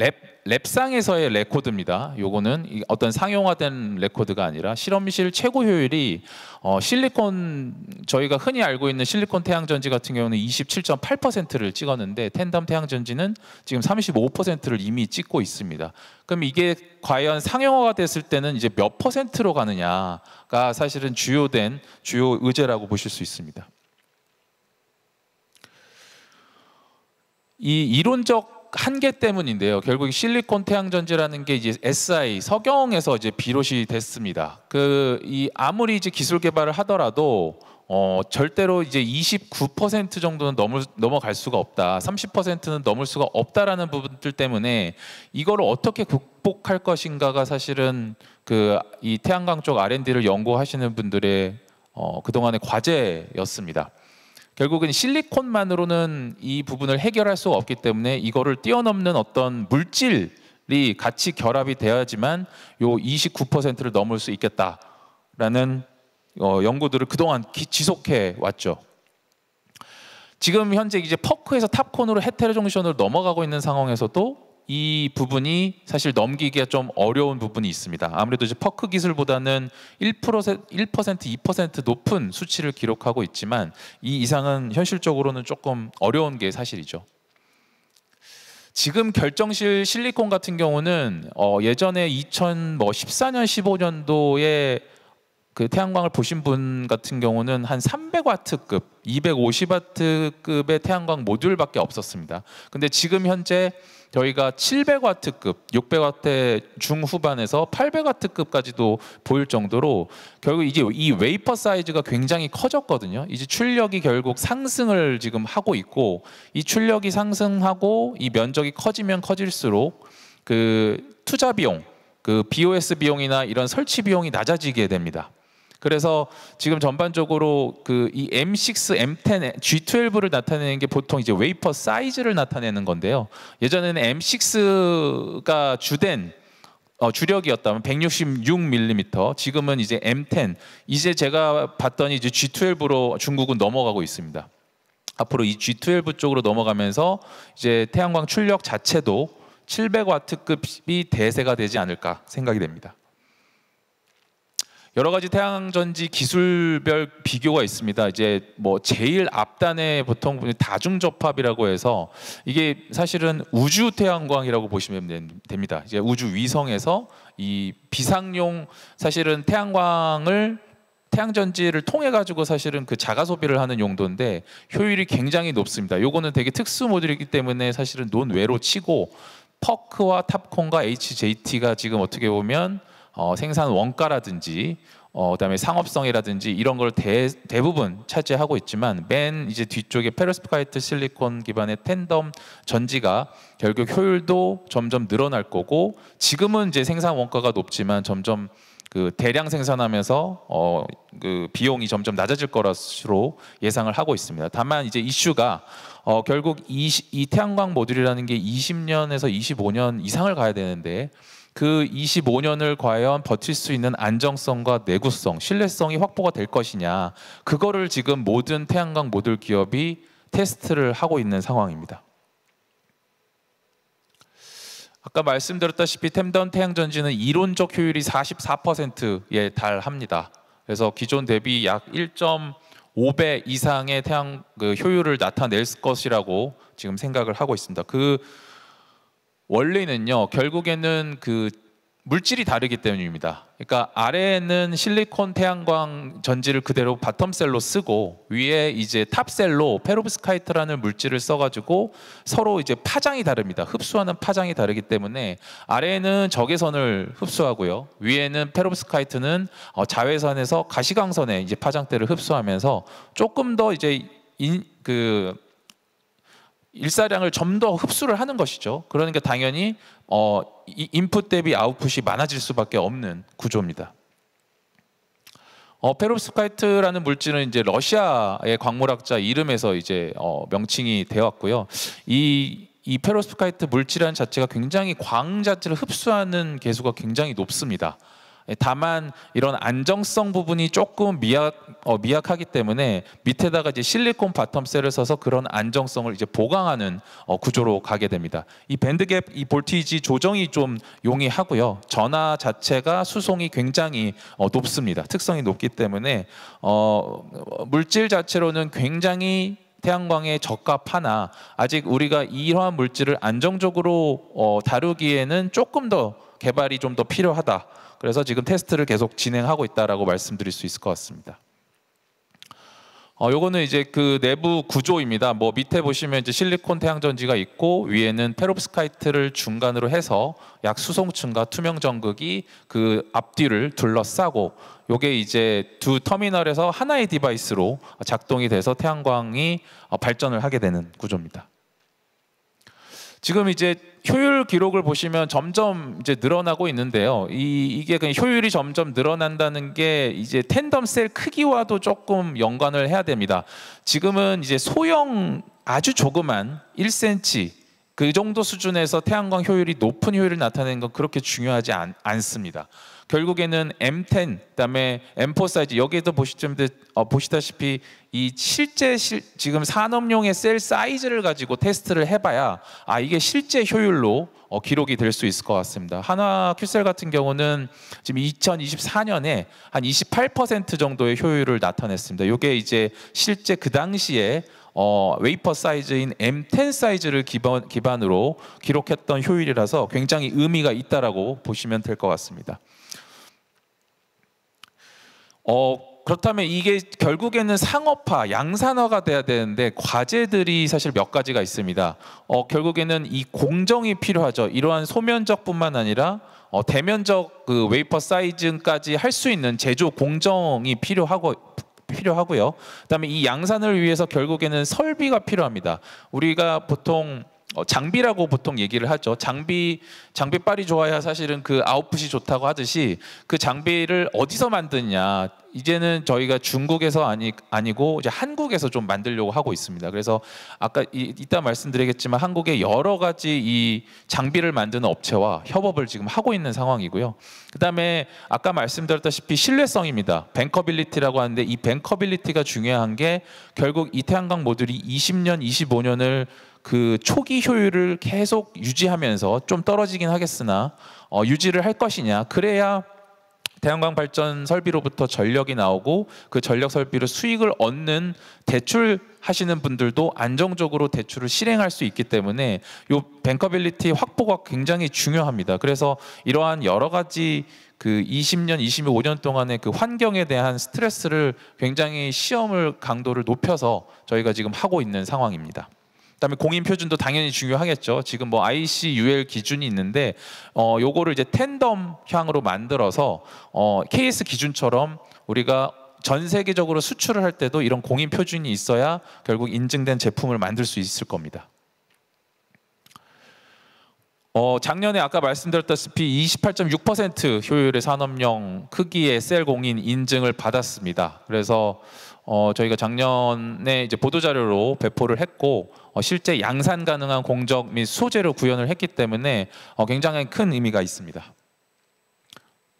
랩상에서의 레코드입니다. 요거는 어떤 상용화된 레코드가 아니라 실험실 최고 효율이 실리콘, 저희가 흔히 알고 있는 실리콘 태양전지 같은 경우는 27.8%를 찍었는데 텐덤 태양전지는 지금 35%를 이미 찍고 있습니다. 그럼 이게 과연 상용화가 됐을 때는 이제 몇 %로 가느냐가 사실은 주요 의제라고 보실 수 있습니다. 이 이론적 한계 때문인데요. 결국 실리콘 태양전지라는 게 이제 SI 석영에서 이제 비롯이 됐습니다. 이 아무리 이제 기술 개발을 하더라도 절대로 이제 29% 정도는 넘어갈 수가 없다. 30%는 넘을 수가 없다라는 부분들 때문에 이거를 어떻게 극복할 것인가가 사실은 이 태양광 쪽 R&D를 연구하시는 분들의 그동안의 과제였습니다. 결국은 실리콘만으로는 이 부분을 해결할 수가 없기 때문에 이거를 뛰어넘는 어떤 물질이 같이 결합이 되어야지만 요 29%를 넘을 수 있겠다라는 연구들을 그동안 지속해 왔죠. 지금 현재 이제 퍼크에서 탑콘으로 헤테로정션으로 넘어가고 있는 상황에서도 이 부분이 사실 넘기기가 좀 어려운 부분이 있습니다. 아무래도 이제 퍼크 기술보다는 1%, 2% 높은 수치를 기록하고 있지만 이 이상은 현실적으로는 조금 어려운 게 사실이죠. 지금 결정실 실리콘 같은 경우는 예전에 2014년, 15년도에 그 태양광을 보신 분 같은 경우는 한 300와트급, 250와트급의 태양광 모듈밖에 없었습니다. 근데 지금 현재 저희가 700와트급, 600와트 중후반에서 800와트급까지도 보일 정도로 결국 이제 이 웨이퍼 사이즈가 굉장히 커졌거든요. 이제 출력이 결국 상승을 지금 하고 있고, 이 출력이 상승하고 이 면적이 커지면 커질수록 그 투자 비용, 그 BOS 비용이나 이런 설치 비용이 낮아지게 됩니다. 그래서 지금 전반적으로 그 이 M6, M10, G12를 나타내는 게 보통 이제 웨이퍼 사이즈를 나타내는 건데요. 예전에는 M6가 주된 주력이었다면 166mm, 지금은 이제 M10, 이제 제가 봤더니 이제 G12로 중국은 넘어가고 있습니다. 앞으로 이 G12 쪽으로 넘어가면서 이제 태양광 출력 자체도 700와트급이 대세가 되지 않을까 생각이 됩니다. 여러 가지 태양전지 기술별 비교가 있습니다. 이제 뭐 제일 앞단에 보통 다중접합이라고 해서 이게 사실은 우주 태양광이라고 보시면 됩니다. 이제 우주 위성에서 이 비상용 사실은 태양전지를 통해 가지고 사실은 그 자가 소비를 하는 용도인데 효율이 굉장히 높습니다. 요거는 되게 특수 모듈이기 때문에 사실은 논외로 치고 퍼크와 탑콘과 HJT가 지금 어떻게 보면 생산 원가라든지 그다음에 상업성이라든지 이런 걸 대부분 차지하고 있지만 맨 이제 뒤쪽에 페로스카이트 실리콘 기반의 텐덤 전지가 결국 효율도 점점 늘어날 거고, 지금은 이제 생산 원가가 높지만 점점 그 대량 생산하면서 그 비용이 점점 낮아질 것으로 예상을 하고 있습니다. 다만 이제 이슈가 결국 이 태양광 모듈이라는 게 20년에서 25년 이상을 가야 되는데 그 25년을 과연 버틸 수 있는 안정성과 내구성, 신뢰성이 확보가 될 것이냐, 그거를 지금 모든 태양광 모듈 기업이 테스트를 하고 있는 상황입니다. 아까 말씀드렸다시피 템던 태양전지는 이론적 효율이 44%에 달합니다. 그래서 기존 대비 약 1.5배 이상의 태양 효율을 나타낼 것이라고 지금 생각을 하고 있습니다. 원리는요, 결국에는 그 물질이 다르기 때문입니다. 그러니까 아래에는 실리콘 태양광 전지를 그대로 바텀셀로 쓰고 위에 이제 탑셀로 페로브스카이트라는 물질을 써가지고 서로 이제 파장이 다릅니다. 흡수하는 파장이 다르기 때문에 아래에는 적외선을 흡수하고요, 위에는 페로브스카이트는 자외선에서 가시광선의 이제 파장대를 흡수하면서 조금 더 이제 일사량을 좀 더 흡수를 하는 것이죠. 그러니까 당연히 인풋 대비 아웃풋이 많아질 수밖에 없는 구조입니다. 페로브스카이트라는 물질은 이제 러시아의 광물학자 이름에서 이제 명칭이 되었고요. 이 페로브스카이트 물질이라는 자체가 굉장히 광 자체를 흡수하는 개수가 굉장히 높습니다. 다만 이런 안정성 부분이 조금 미약하기 때문에 밑에다가 이제 실리콘 바텀셀을 써서 그런 안정성을 이제 보강하는 구조로 가게 됩니다. 이 밴드갭, 이 볼티지 조정이 좀 용이하고요. 전하 자체가 수송이 굉장히 높습니다. 특성이 높기 때문에 물질 자체로는 굉장히 태양광에 적합하나 아직 우리가 이러한 물질을 안정적으로 다루기에는 조금 더 개발이 좀 더 필요하다. 그래서 지금 테스트를 계속 진행하고 있다라고 말씀드릴 수 있을 것 같습니다. 요거는 이제 그 내부 구조입니다. 뭐 밑에 보시면 이제 실리콘 태양전지가 있고 위에는 페롭스카이트를 중간으로 해서 약 수송층과 투명 전극이 그 앞뒤를 둘러싸고 요게 이제 두 터미널에서 하나의 디바이스로 작동이 돼서 태양광이 발전을 하게 되는 구조입니다. 지금 이제 효율 기록을 보시면 점점 이제 늘어나고 있는데요. 이게 그냥 효율이 점점 늘어난다는 게 이제 텐덤 셀 크기와도 조금 연관을 해야 됩니다. 지금은 이제 소형 아주 조그만 1cm 그 정도 수준에서 태양광 효율이 높은 효율을 나타내는 건 그렇게 중요하지 않습니다. 결국에는 M10, 그다음에 M4 사이즈 여기에도 보시다시피 이 실제 지금 산업용의 셀 사이즈를 가지고 테스트를 해봐야 이게 실제 효율로 기록이 될 수 있을 것 같습니다. 한화 큐셀 같은 경우는 지금 2024년에 한 28% 정도의 효율을 나타냈습니다. 이게 이제 실제 그 당시에 웨이퍼 사이즈인 M10 사이즈를 기반으로 기록했던 효율이라서 굉장히 의미가 있다라고 보시면 될 것 같습니다. 그렇다면 이게 결국에는 상업화, 양산화가 돼야 되는데 과제들이 사실 몇 가지가 있습니다. 결국에는 이 공정이 필요하죠. 이러한 소면적뿐만 아니라 대면적 그 웨이퍼 사이즈까지 할 수 있는 제조 공정이 필요하고요. 그다음에 이 양산을 위해서 결국에는 설비가 필요합니다. 우리가 보통 장비라고 보통 얘기를 하죠. 장비빨이 좋아야 사실은 그 아웃풋이 좋다고 하듯이 그 장비를 어디서 만드냐. 이제는 저희가 중국에서 아니고 이제 한국에서 좀 만들려고 하고 있습니다. 그래서 아까 이따 말씀드리겠지만 한국에 여러 가지 이 장비를 만드는 업체와 협업을 지금 하고 있는 상황이고요. 그다음에 아까 말씀드렸다시피 신뢰성입니다. 뱅커빌리티라고 하는데 이 뱅커빌리티가 중요한 게 결국 이 태양광 모듈이 20년, 25년을 그 초기 효율을 계속 유지하면서 좀 떨어지긴 하겠으나 유지를 할 것이냐. 그래야 태양광 발전 설비로부터 전력이 나오고 그 전력 설비로 수익을 얻는 대출하시는 분들도 안정적으로 대출을 실행할 수 있기 때문에 이 뱅커빌리티 확보가 굉장히 중요합니다. 그래서 이러한 여러 가지 그 20년, 25년 동안의 그 환경에 대한 스트레스를 굉장히 시험을 강도를 높여서 저희가 지금 하고 있는 상황입니다. 그다음에 공인 표준도 당연히 중요하겠죠. 지금 뭐 ICUL 기준이 있는데 요거를 이제 텐덤형으로 만들어서 KS 기준처럼 우리가 전 세계적으로 수출을 할 때도 이런 공인 표준이 있어야 결국 인증된 제품을 만들 수 있을 겁니다. 작년에 아까 말씀드렸다시피 28.6% 효율의 산업용 크기의 셀 공인 인증을 받았습니다. 그래서 저희가 작년에 이제 보도자료로 배포를 했고 실제 양산 가능한 공적 및 소재로 구현을 했기 때문에 굉장히 큰 의미가 있습니다.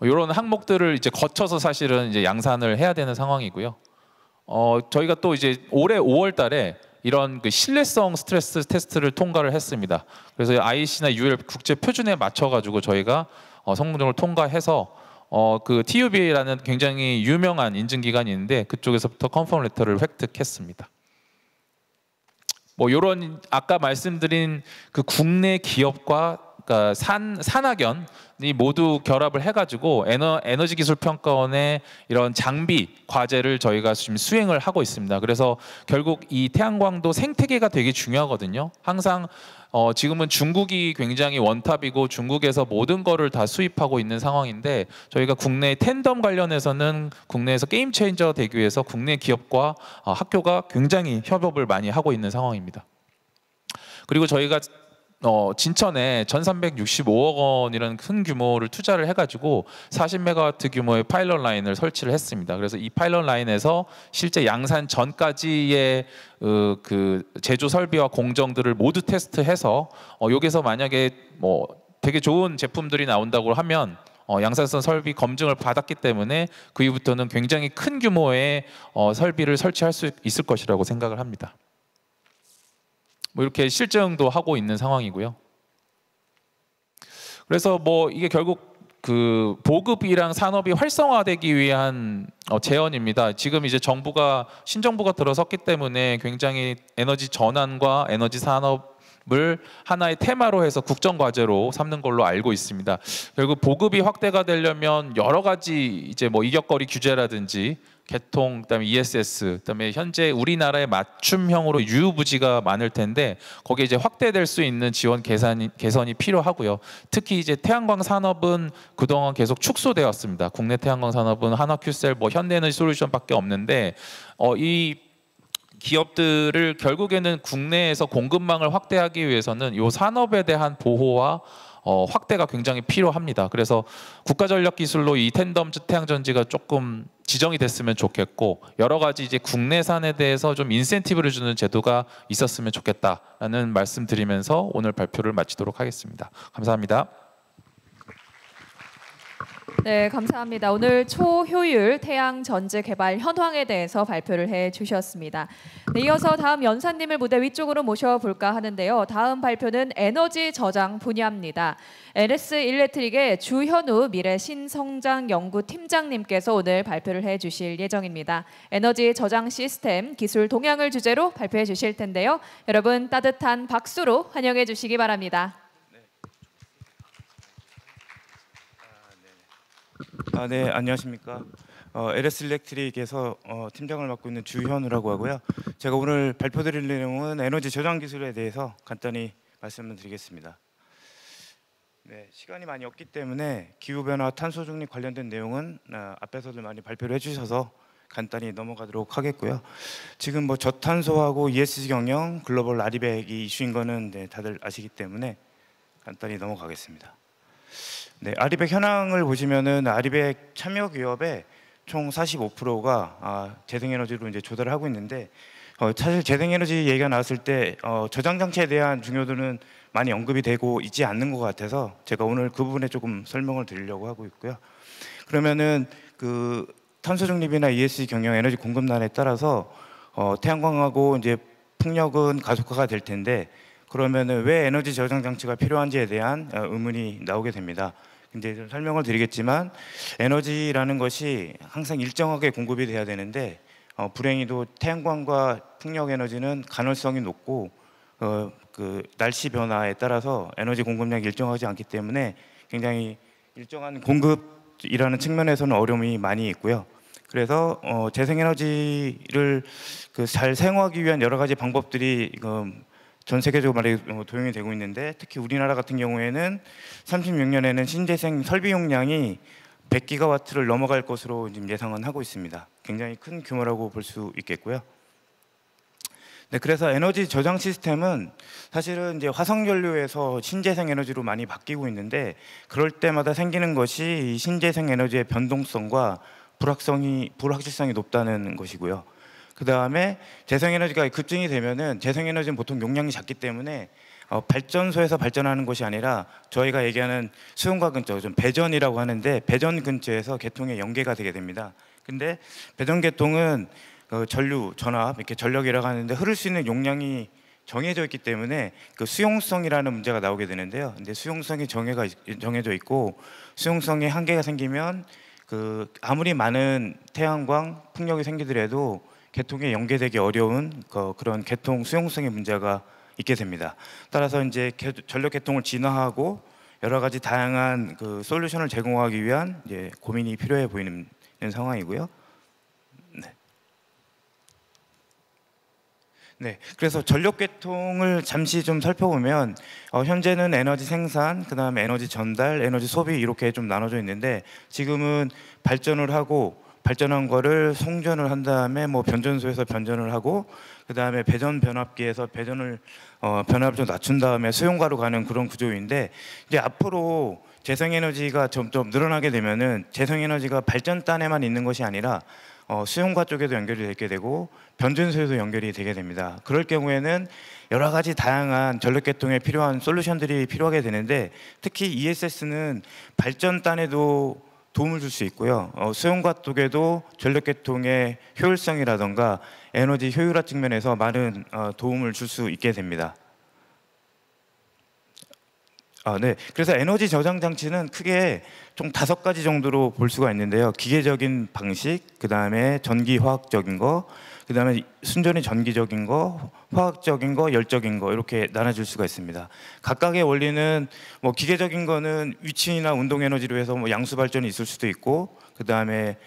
이런 항목들을 이제 거쳐서 사실은 이제 양산을 해야 되는 상황이고요. 저희가 또 이제 올해 5월달에 이런 그 신뢰성 스트레스 테스트를 통과를 했습니다. 그래서 IEC나 UL 국제 표준에 맞춰가지고 저희가 성공적으로 통과해서 그 TÜV라는 굉장히 유명한 인증기관이 있는데 그쪽에서부터 컨펌 레터를 획득했습니다. 뭐 이런 아까 말씀드린 그 국내 기업과 그러니까 산학연이 모두 결합을 해가지고 에너지 기술 평가원의 이런 장비 과제를 저희가 지금 수행을 하고 있습니다. 그래서 결국 이 태양광도 생태계가 되게 중요하거든요. 항상 지금은 중국이 굉장히 원탑이고 중국에서 모든 거를 다 수입하고 있는 상황인데 저희가 국내 텐덤 관련해서는 국내에서 게임 체인저 되기 위해서 국내 기업과 학교가 굉장히 협업을 많이 하고 있는 상황입니다. 그리고 저희가 진천에 1,365억 원이라는 큰 규모를 투자를 해가지고 40메가와트 규모의 파일럿 라인을 설치를 했습니다. 그래서 이 파일럿 라인에서 실제 양산 전까지의 그 제조 설비와 공정들을 모두 테스트해서 여기서 만약에 뭐 되게 좋은 제품들이 나온다고 하면 양산성 설비 검증을 받았기 때문에 그 이후부터는 굉장히 큰 규모의 설비를 설치할 수 있을 것이라고 생각을 합니다. 뭐 이렇게 실증도 하고 있는 상황이고요. 그래서 뭐 이게 결국 그 보급이랑 산업이 활성화되기 위한 제언입니다. 지금 이제 신정부가 들어섰기 때문에 굉장히 에너지 전환과 에너지 산업 을 하나의 테마로 해서 국정 과제로 삼는 걸로 알고 있습니다. 결국 보급이 확대가 되려면 여러 가지 이제 뭐 이격거리 규제라든지 개통, 그다음에 ESS, 그다음에 현재 우리나라의 맞춤형으로 유유부지가 많을 텐데 거기에 이제 확대될 수 있는 지원 개선이 필요하고요. 특히 이제 태양광 산업은 그동안 계속 축소되었습니다. 국내 태양광 산업은 한화큐셀, 뭐 현대에너지솔루션밖에 없는데 이 기업들을 결국에는 국내에서 공급망을 확대하기 위해서는 이 산업에 대한 보호와 확대가 굉장히 필요합니다. 그래서 국가전력기술로 이 텐덤 태양전지가 조금 지정이 됐으면 좋겠고 여러 가지 이제 국내산에 대해서 좀 인센티브를 주는 제도가 있었으면 좋겠다라는 말씀드리면서 오늘 발표를 마치도록 하겠습니다. 감사합니다. 네, 감사합니다. 오늘 초효율 태양 전지 개발 현황에 대해서 발표를 해주셨습니다. 네, 이어서 다음 연사님을 무대 위쪽으로 모셔볼까 하는데요. 다음 발표는 에너지 저장 분야입니다. LS 일렉트릭의 주현우 미래 신성장 연구 팀장님께서 오늘 발표를 해주실 예정입니다. 에너지 저장 시스템 기술 동향을 주제로 발표해 주실 텐데요. 여러분 따뜻한 박수로 환영해 주시기 바랍니다. 네, 안녕하십니까. LS 일렉트릭에서 팀장을 맡고 있는 주현우라고 하고요. 제가 오늘 발표드릴 내용은 에너지 저장 기술에 대해서 간단히 말씀을 드리겠습니다. 네, 시간이 많이 없기 때문에 기후변화, 탄소 중립 관련된 내용은 앞에서도 많이 발표를 해주셔서 간단히 넘어가도록 하겠고요. 지금 뭐 저탄소하고 ESG 경영, 글로벌 아리백이 이슈인 거는 다들 아시기 때문에 간단히 넘어가겠습니다. 네, 아리백 현황을 보시면은 아리백 참여 기업의 총 45%가 재생에너지로 이제 조달을 하고 있는데 사실 재생에너지 얘기가 나왔을 때 저장 장치에 대한 중요도는 많이 언급이 되고 있지 않는 것 같아서 제가 오늘 그 부분에 조금 설명을 드리려고 하고 있고요. 그러면은 그 탄소 중립이나 ESG 경영, 에너지 공급난에 따라서 태양광하고 이제 풍력은 가속화가 될 텐데 그러면은 왜 에너지 저장 장치가 필요한지에 대한 의문이 나오게 됩니다. 이제 좀 설명을 드리겠지만 에너지라는 것이 항상 일정하게 공급이 돼야 되는데 불행히도 태양광과 풍력 에너지는 간헐성이 높고 그 날씨 변화에 따라서 에너지 공급량이 일정하지 않기 때문에 굉장히 일정한 공급이라는 측면에서는 어려움이 많이 있고요. 그래서 재생에너지를 잘 사용하기 위한 여러 가지 방법들이 전 세계적으로 많이 도용이 되고 있는데 특히 우리나라 같은 경우에는 36년에는 신재생 설비 용량이 100기가와트를 넘어갈 것으로 지금 예상은 하고 있습니다. 굉장히 큰 규모라고 볼 수 있겠고요. 네, 그래서 에너지 저장 시스템은 사실은 이제 화석연료에서 신재생 에너지로 많이 바뀌고 있는데 그럴 때마다 생기는 것이 이 신재생 에너지의 변동성과 불확실성이 높다는 것이고요. 그 다음에 재생에너지가 급증이 되면은 재생에너지는 보통 용량이 작기 때문에 발전소에서 발전하는 것이 아니라 저희가 얘기하는 수용과 근처, 좀 배전이라고 하는데 배전 근처에서 계통에 연계가 되게 됩니다. 근데 배전 계통은 전류, 전압, 이렇게 전력이라고 하는데 흐를 수 있는 용량이 정해져 있기 때문에 그 수용성이라는 문제가 나오게 되는데요. 근데 수용성이 정해져 있고 수용성에 한계가 생기면 아무리 많은 태양광, 풍력이 생기더라도 계통에 연계되기 어려운 그런 계통 수용성의 문제가 있게 됩니다. 따라서 이제 전력 계통을 진화하고 여러 가지 다양한 솔루션을 제공하기 위한 이제 고민이 필요해 보이는 상황이고요. 네, 그래서 전력 계통을 잠시 좀 살펴보면 현재는 에너지 생산, 그다음에 에너지 전달, 에너지 소비 이렇게 좀 나눠져 있는데 지금은 발전을 하고 발전한 거를 송전을 한 다음에 뭐 변전소에서 변전을 하고 그 다음에 배전 변압기에서 변압을 좀 낮춘 다음에 수용가로 가는 그런 구조인데 이제 앞으로 재생에너지가 점점 늘어나게 되면은 재생에너지가 발전단에만 있는 것이 아니라 수용가 쪽에도 연결이 되게 되고 변전소에도 연결이 되게 됩니다. 그럴 경우에는 여러 가지 다양한 전력 계통에 필요한 솔루션들이 필요하게 되는데 특히 ESS는 발전단에도 도움을 줄 수 있고요. 수용과 쪽에도 전력 계통의 효율성이라던가 에너지 효율화 측면에서 많은 도움을 줄 수 있게 됩니다. 네. 그래서 에너지 저장 장치는 크게 총 5가지 정도로 볼 수가 있는데요. 기계적인 방식, 그 다음에 전기 화학적인 거, 그다음에 순전히 전기적인 거, 화학적인 거, 열적인 거 이렇게 나눠질 수가 있습니다. 각각의 원리는 뭐 기계적인 거는 위치나 운동 에너지로 해서 뭐 양수 발전이 있을 수도 있고, 그다음에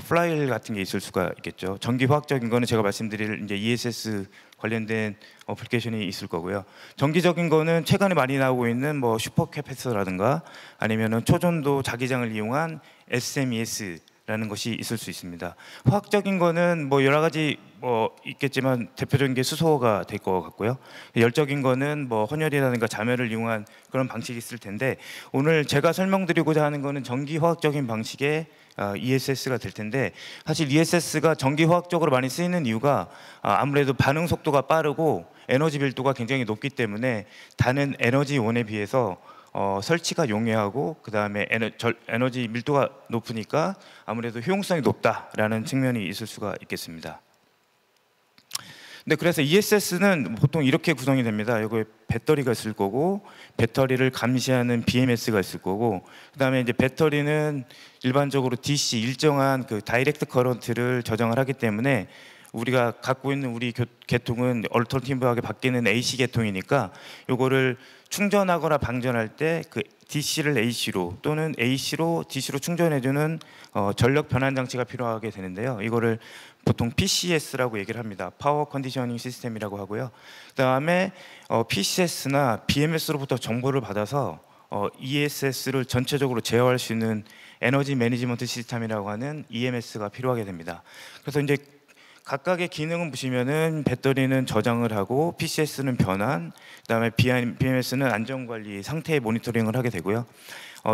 플라이휠 같은 게 있을 수가 있겠죠. 전기 화학적인 거는 제가 말씀드릴 이제 ESS 관련된 어플리케이션이 있을 거고요. 전기적인 거는 최근에 많이 나오고 있는 뭐 슈퍼캐패시터라든가 아니면은 초전도 자기장을 이용한 SMES라는 것이 있을 수 있습니다. 화학적인 거는 뭐 여러 가지 뭐 있겠지만 대표적인 게 수소가 될 것 같고요. 열적인 거는 뭐 헌혈이라든가 자멸을 이용한 그런 방식이 있을 텐데, 오늘 제가 설명드리고자 하는 거는 전기 화학적인 방식의 ESS가 될 텐데, 사실 ESS가 전기 화학적으로 많이 쓰이는 이유가 아무래도 반응 속도가 빠르고 에너지 밀도가 굉장히 높기 때문에 다른 에너지원에 비해서 설치가 용이하고, 그 다음에 에너지 밀도가 높으니까 아무래도 효용성이 높다라는 측면이 있을 수가 있겠습니다. 네, 그래서 ESS는 보통 이렇게 구성이 됩니다. 여기 배터리가 있을 거고, 배터리를 감시하는 BMS가 있을 거고, 그다음에 이제 배터리는 일반적으로 DC 일정한 그 다이렉트 커런트를 저장을 하기 때문에 우리가 갖고 있는 우리 계통은 얼터너티브하게 바뀌는 AC 계통이니까 요거를 충전하거나 방전할 때 그 DC를 AC로 또는 AC로 DC로 충전해주는 전력 변환 장치가 필요하게 되는데요. 이거를 보통 PCS라고 얘기를 합니다. 파워 컨디셔닝 시스템이라고 하고요. 그다음에 PCS나 BMS로부터 정보를 받아서 ESS를 전체적으로 제어할 수 있는 에너지 매니지먼트 시스템이라고 하는 EMS가 필요하게 됩니다. 그래서 이제 각각의 기능은 보시면은 배터리는 저장을 하고, PCS는 변환, 그다음에 BMS는 안전관리, 상태 모니터링을 하게 되고요.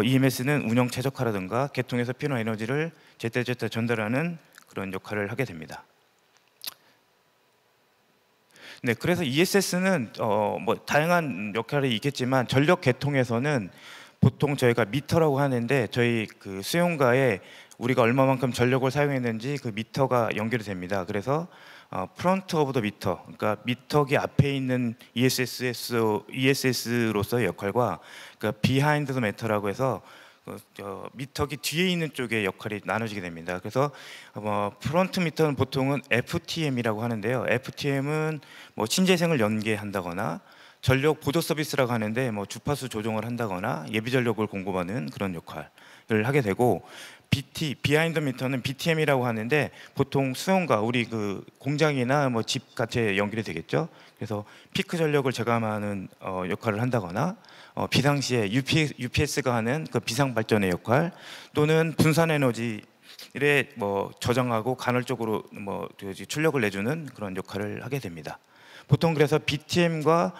EMS는 운영 최적화라든가 계통에서 필요한 에너지를 제때제때 전달하는 그런 역할을 하게 됩니다. 네, 그래서 ESS는 뭐 다양한 역할이 있겠지만 전력 계통에서는 보통 저희가 미터라고 하는데, 저희 그 수용가에 우리가 얼마만큼 전력을 사용했는지 그 미터가 연결이 됩니다. 그래서 프론트 오브 더 미터, 그러니까 미터기 앞에 있는 ESS로서의 역할과 그러니까 비하인드 더 미터라고 해서 미터기 뒤에 있는 쪽의 역할이 나눠지게 됩니다. 그래서 프론트 미터는 보통은 FTM이라고 하는데요. FTM은 뭐 신재생을 연계한다거나 전력 보조 서비스라고 하는데 뭐 주파수 조정을 한다거나 예비 전력을 공급하는 그런 역할을 하게 되고, 비하인드 미터는 BTM이라고 하는데 보통 수용가, 우리 그 공장이나 뭐 집 같이 연결이 되겠죠. 그래서 피크 전력을 제감하는 역할을 한다거나, 비상시에 UPS가 하는 그 비상 발전의 역할, 또는 분산 에너지를 뭐 저장하고 간헐적으로 뭐 출력을 내주는 그런 역할을 하게 됩니다. 보통 그래서 BTM과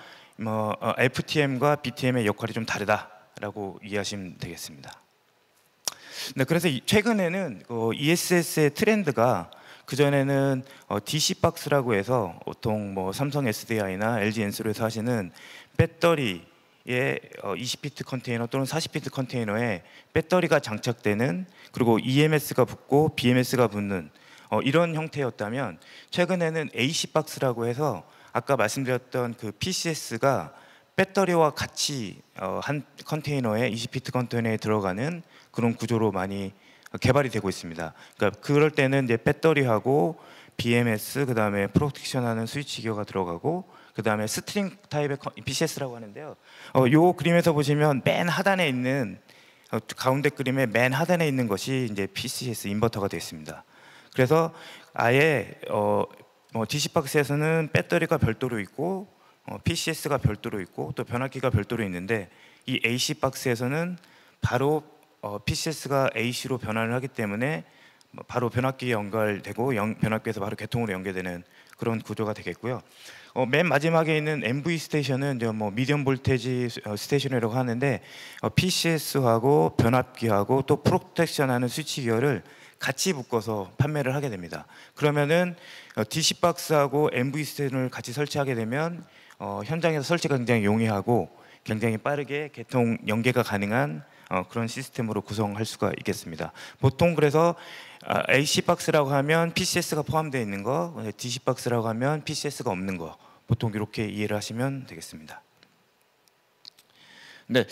FTM과 BTM의 역할이 좀 다르다라고 이해하시면 되겠습니다. 네, 그래서 최근에는 ESS의 트렌드가, 그전에는 DC 박스라고 해서 보통 뭐 삼성 SDI나 LG 엔솔에서 하시는 배터리에 20피트 컨테이너 또는 40피트 컨테이너에 배터리가 장착되는, 그리고 EMS가 붙고 BMS가 붙는 이런 형태였다면, 최근에는 AC 박스라고 해서 아까 말씀드렸던 그 PCS가 배터리와 같이 한 컨테이너에 20피트 컨테이너에 들어가는 그런 구조로 많이 개발이 되고 있습니다. 그러니까 그럴 때는 이제 배터리하고 BMS, 그다음에 프로텍션하는 스위치 기어가 들어가고, 그다음에 스트링 타입의 PCS라고 하는데요. 요 그림에서 보시면 맨 하단에 있는 가운데 그림의 맨 하단에 있는 것이 이제 PCS 인버터가 되어 있습니다. 그래서 아예 DC 박스에서는 배터리가 별도로 있고 PCS가 별도로 있고 또 변압기가 별도로 있는데, 이 AC 박스에서는 바로 PCS가 AC로 변환을 하기 때문에 바로 변압기에 연결되고 변압기에서 바로 계통으로 연결되는 그런 구조가 되겠고요. 맨 마지막에 있는 MV 스테이션은 이제 뭐 미디엄 볼테지 스테이션이라고 하는데, PCS하고 변압기하고 또 프로텍션하는 스위치 기어를 같이 묶어서 판매를 하게 됩니다. 그러면은 DC 박스하고 MV 스테이션을 같이 설치하게 되면 현장에서 설치가 굉장히 용이하고 굉장히 빠르게 계통 연계가 가능한 그런 시스템으로 구성할 수가 있겠습니다. 보통 그래서 AC 박스라고 하면 PCS가 포함되어 있는 거, DC 박스라고 하면 PCS가 없는 거, 보통 이렇게 이해를 하시면 되겠습니다. 네,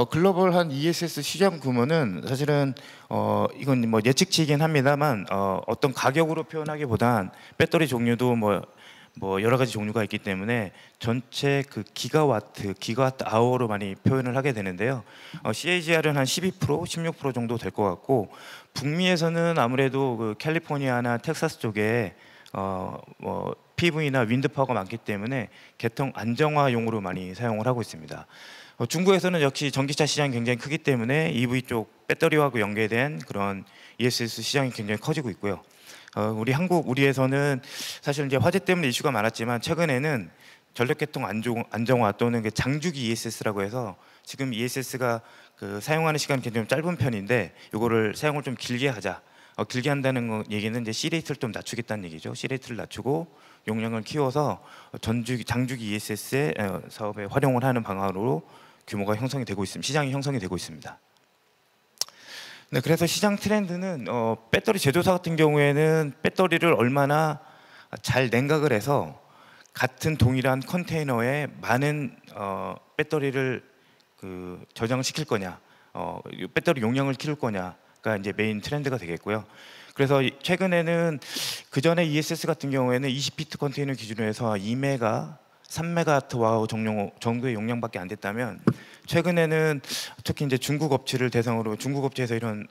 글로벌한 ESS 시장 규모는 사실은 이건 뭐 예측치이긴 합니다만 어떤 가격으로 표현하기보단 배터리 종류도 뭐 여러 가지 종류가 있기 때문에 전체 그 기가와트 아워로 많이 표현을 하게 되는데요. CAGR은 한 12%, 16% 정도 될 것 같고, 북미에서는 아무래도 그 캘리포니아나 텍사스 쪽에 뭐 PV나 윈드 파워가 많기 때문에 개통 안정화용으로 많이 사용을 하고 있습니다. 중국에서는 역시 전기차 시장이 굉장히 크기 때문에 EV 쪽 배터리와 연계된 그런 ESS 시장이 굉장히 커지고 있고요. 우리에서는 사실 이제 화재 때문에 이슈가 많았지만 최근에는 전력계통 안정화 또는 그 장주기 ESS라고 해서 지금 ESS가 그 사용하는 시간이 굉장히 짧은 편인데 이거를 사용을 좀 길게 하자. 길게 한다는 얘기는 이제 C레이트를 좀 낮추겠다는 얘기죠. C레이트를 낮추고 용량을 키워서 장주기 ESS의 사업에 활용을 하는 방안으로 규모가 형성이 되고 있습니다. 시장이 형성이 되고 있습니다. 네, 그래서 시장 트렌드는 배터리 제조사 같은 경우에는 배터리를 얼마나 잘 냉각을 해서 같은 동일한 컨테이너에 많은 배터리를 그 저장시킬 거냐, 배터리 용량을 키울 거냐가 이제 메인 트렌드가 되겠고요. 그래서 최근에는 그 전에 ESS 같은 경우에는 20피트 컨테이너 기준으로 해서 2메가, 3메가와트 정도의 용량밖에 안 됐다면 최근에는 특히 이제 중국 업체를 대상으로 중국 업체에서 이런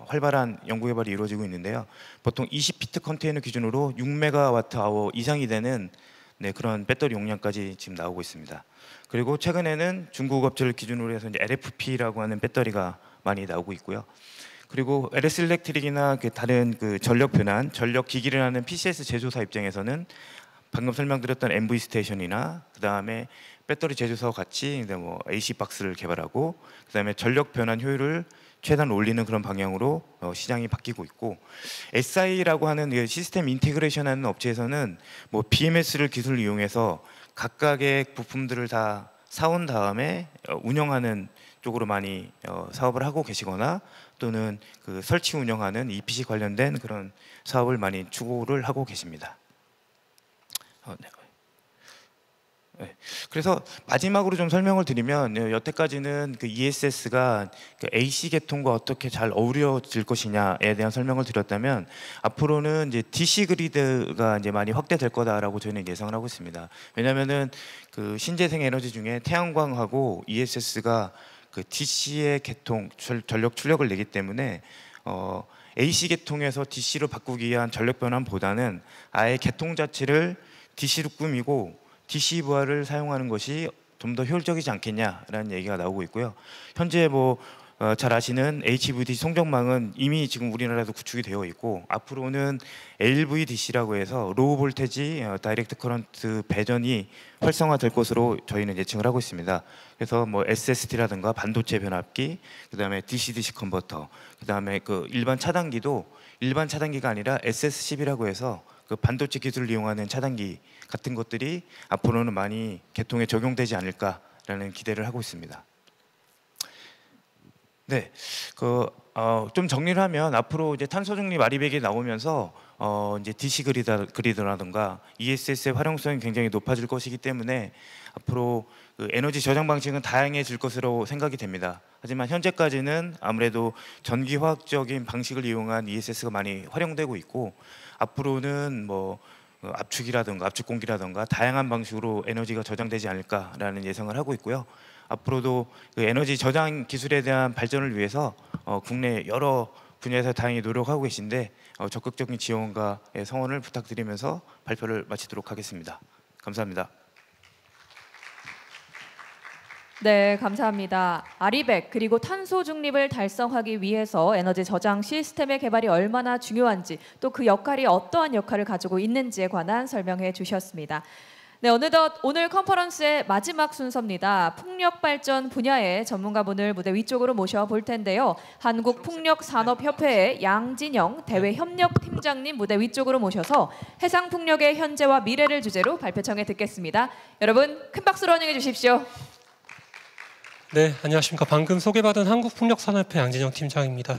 활발한 연구 개발이 이루어지고 있는데요. 보통 20피트 컨테이너 기준으로 6메가와트 이상이 되는 그런 배터리 용량까지 지금 나오고 있습니다. 그리고 최근에는 중국 업체를 기준으로 해서 이제 LFP라고 하는 배터리가 많이 나오고 있고요. 그리고 LS 일렉트릭이나 그 다른 그 전력 변환, 전력 기기를 하는 PCS 제조사 입장에서는 방금 설명드렸던 MV 스테이션이나 그 다음에 배터리 제조사와 같이 뭐 AC 박스를 개발하고 그 다음에 전력 변환 효율을 최대한 올리는 그런 방향으로 시장이 바뀌고 있고, SI라고 하는 시스템 인테그레이션 하는 업체에서는 뭐 BMS를 기술을 이용해서 각각의 부품들을 다 사온 다음에 운영하는 쪽으로 많이 사업을 하고 계시거나 또는 그 설치 운영하는 EPC 관련된 그런 사업을 많이 추구를 하고 계십니다. 네. 그래서 마지막으로 좀 설명을 드리면 여태까지는 그 ESS가 그 AC 계통과 어떻게 잘 어우러질 것이냐에 대한 설명을 드렸다면 앞으로는 이제 DC 그리드가 이제 많이 확대될 거다라고 저희는 예상을 하고 있습니다. 왜냐하면은 그 신재생 에너지 중에 태양광하고 ESS가 그 DC의 계통 전력 출력을 내기 때문에 AC 계통에서 DC로 바꾸기 위한 전력 변환보다는 아예 계통 자체를 DC로 꾸미고 DC 부하를 사용하는 것이 좀 더 효율적이지 않겠냐라는 얘기가 나오고 있고요. 현재 뭐 잘 아시는 HVDC 송전망은 이미 지금 우리나라에도 구축이 되어 있고 앞으로는 LVDC라고 해서 로우 볼테지 다이렉트 커런트 배전이 활성화될 것으로 저희는 예측을 하고 있습니다. 그래서 뭐 SSD라든가 반도체 변압기, 그다음에 DC-DC 컨버터, 그다음에 그 일반 차단기가 아니라 SS10이라고 해서 그 반도체 기술을 이용하는 차단기 같은 것들이 앞으로는 많이 개통에 적용되지 않을까라는 기대를 하고 있습니다. 네, 좀 정리를 하면 앞으로 이제 탄소 중립 아리백이 나오면서 이제 DC 그리드라든가 ESS의 활용성이 굉장히 높아질 것이기 때문에 앞으로 그 에너지 저장 방식은 다양해질 것으로 생각이 됩니다. 하지만 현재까지는 아무래도 전기화학적인 방식을 이용한 ESS가 많이 활용되고 있고 앞으로는 뭐 압축이라든가 압축공기라든가 다양한 방식으로 에너지가 저장되지 않을까라는 예상을 하고 있고요. 앞으로도 그 에너지 저장 기술에 대한 발전을 위해서 국내 여러 분야에서 다행히 노력하고 계신데 적극적인 지원과 성원을 부탁드리면서 발표를 마치도록 하겠습니다. 감사합니다. 네, 감사합니다. 아리백 그리고 탄소 중립을 달성하기 위해서 에너지 저장 시스템의 개발이 얼마나 중요한지 또 그 역할이 어떠한 역할을 가지고 있는지에 관한 설명해 주셨습니다. 네, 어느덧 오늘 컨퍼런스의 마지막 순서입니다. 풍력 발전 분야의 전문가분을 무대 위쪽으로 모셔볼 텐데요. 한국풍력산업협회의 양진영 대외협력팀장님 무대 위쪽으로 모셔서 해상풍력의 현재와 미래를 주제로 발표청에 듣겠습니다. 여러분 큰 박수로 환영해 주십시오. 네, 안녕하십니까. 방금 소개받은 한국풍력산업협회 양진영 팀장입니다.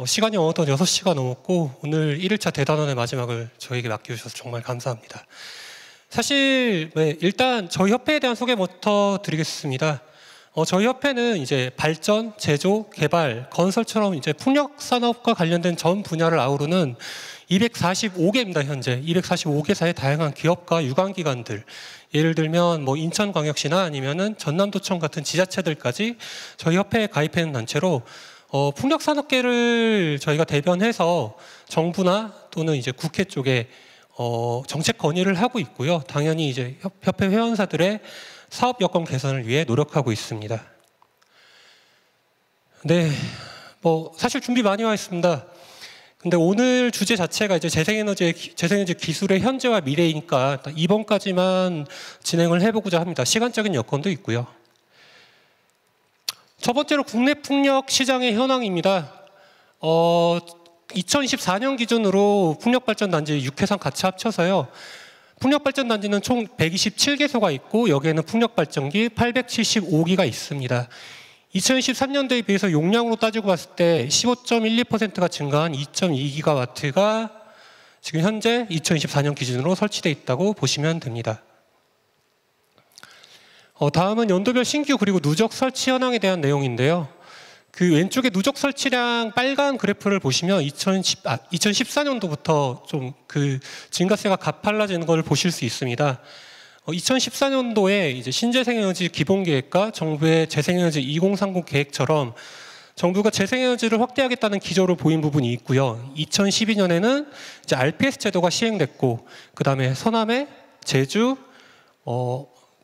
시간이 어느덧 6시가 넘었고 오늘 1일차 대단원의 마지막을 저에게 맡겨주셔서 정말 감사합니다. 사실 일단 저희 협회에 대한 소개부터 드리겠습니다. 저희 협회는 이제 발전, 제조, 개발, 건설처럼 이제 풍력 산업과 관련된 전 분야를 아우르는 245개입니다. 현재 245개사의 다양한 기업과 유관기관들, 예를 들면 뭐 인천광역시나 아니면은 전남도청 같은 지자체들까지 저희 협회에 가입해 있는 단체로 풍력 산업계를 저희가 대변해서 정부나 또는 이제 국회 쪽에 정책 건의를 하고 있고요. 당연히 이제 협회 회원사들의 사업 여건 개선을 위해 노력하고 있습니다. 네, 뭐 사실 준비 많이 와 있습니다. 근데 오늘 주제 자체가 이제 재생에너지 기술의 현재와 미래이니까 이번까지만 진행을 해보고자 합니다. 시간적인 여건도 있고요. 첫 번째로 국내 풍력 시장의 현황입니다. 2024년 기준으로 풍력발전단지 6회상 같이 합쳐서요. 풍력발전단지는 총 127개소가 있고 여기에는 풍력발전기 875기가 있습니다. 2013년도에 비해서 용량으로 따지고 봤을 때 15.12%가 증가한 2.2기가와트가 지금 현재 2024년 기준으로 설치되어 있다고 보시면 됩니다. 다음은 연도별 신규 그리고 누적 설치 현황에 대한 내용인데요. 그 왼쪽에 누적 설치량 빨간 그래프를 보시면 2014년도부터 좀 그 증가세가 가팔라지는 걸 보실 수 있습니다. 2014년도에 이제 신재생에너지 기본계획과 정부의 재생에너지 2030 계획처럼 정부가 재생에너지를 확대하겠다는 기조를 보인 부분이 있고요. 2012년에는 이제 RPS 제도가 시행됐고, 그 다음에 서남해, 제주,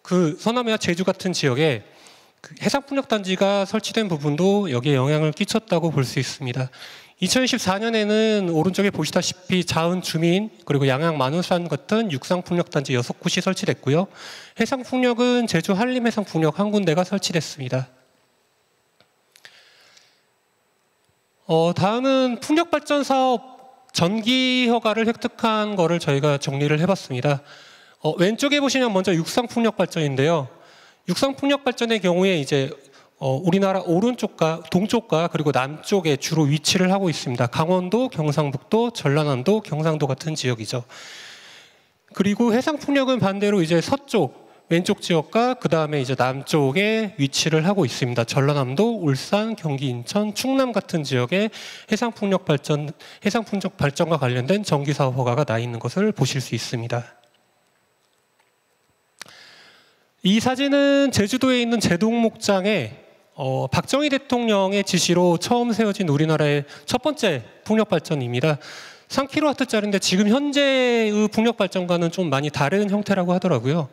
그 서남해와 제주 같은 지역에 그 해상풍력단지가 설치된 부분도 여기에 영향을 끼쳤다고 볼 수 있습니다. 2014년에는 오른쪽에 보시다시피 자은 주민 그리고 양양 만우산 같은 육상풍력단지 6곳이 설치됐고요. 해상풍력은 제주 한림해상풍력 한 군데가 설치됐습니다. 다음은 풍력발전 사업 전기 허가를 획득한 거를 저희가 정리를 해봤습니다. 왼쪽에 보시면 먼저 육상풍력발전인데요. 육상풍력발전의 경우에 이제 우리나라 오른쪽과 동쪽과 그리고 남쪽에 주로 위치를 하고 있습니다. 강원도, 경상북도, 전라남도, 경상도 같은 지역이죠. 그리고 해상풍력은 반대로 이제 서쪽, 왼쪽 지역과 그 다음에 이제 남쪽에 위치를 하고 있습니다. 전라남도, 울산, 경기, 인천, 충남 같은 지역에 해상풍력 발전과 관련된 전기사업 허가가 나 있는 것을 보실 수 있습니다. 이 사진은 제주도에 있는 제동목장에 박정희 대통령의 지시로 처음 세워진 우리나라의 첫 번째 풍력발전입니다. 3kW짜리인데 지금 현재의 풍력발전과는 좀 많이 다른 형태라고 하더라고요.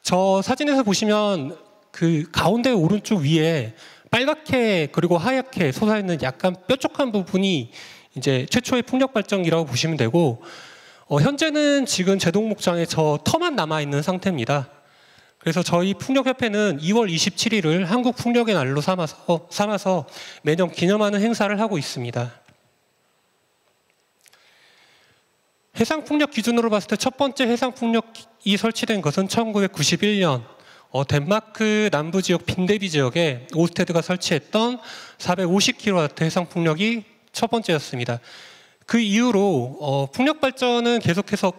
저 사진에서 보시면 그 가운데 오른쪽 위에 빨갛게 그리고 하얗게 솟아있는 약간 뾰족한 부분이 이제 최초의 풍력발전기라고 보시면 되고, 현재는 지금 제동목장에 저 터만 남아있는 상태입니다. 그래서 저희 풍력협회는 2월 27일을 한국풍력의 날로 삼아서 매년 기념하는 행사를 하고 있습니다. 해상풍력 기준으로 봤을 때 첫 번째 해상풍력이 설치된 것은 1991년 덴마크 남부지역 빈데비 지역에 오스테드가 설치했던 450kW 해상풍력이 첫 번째였습니다. 그 이후로 풍력발전기는 계속해서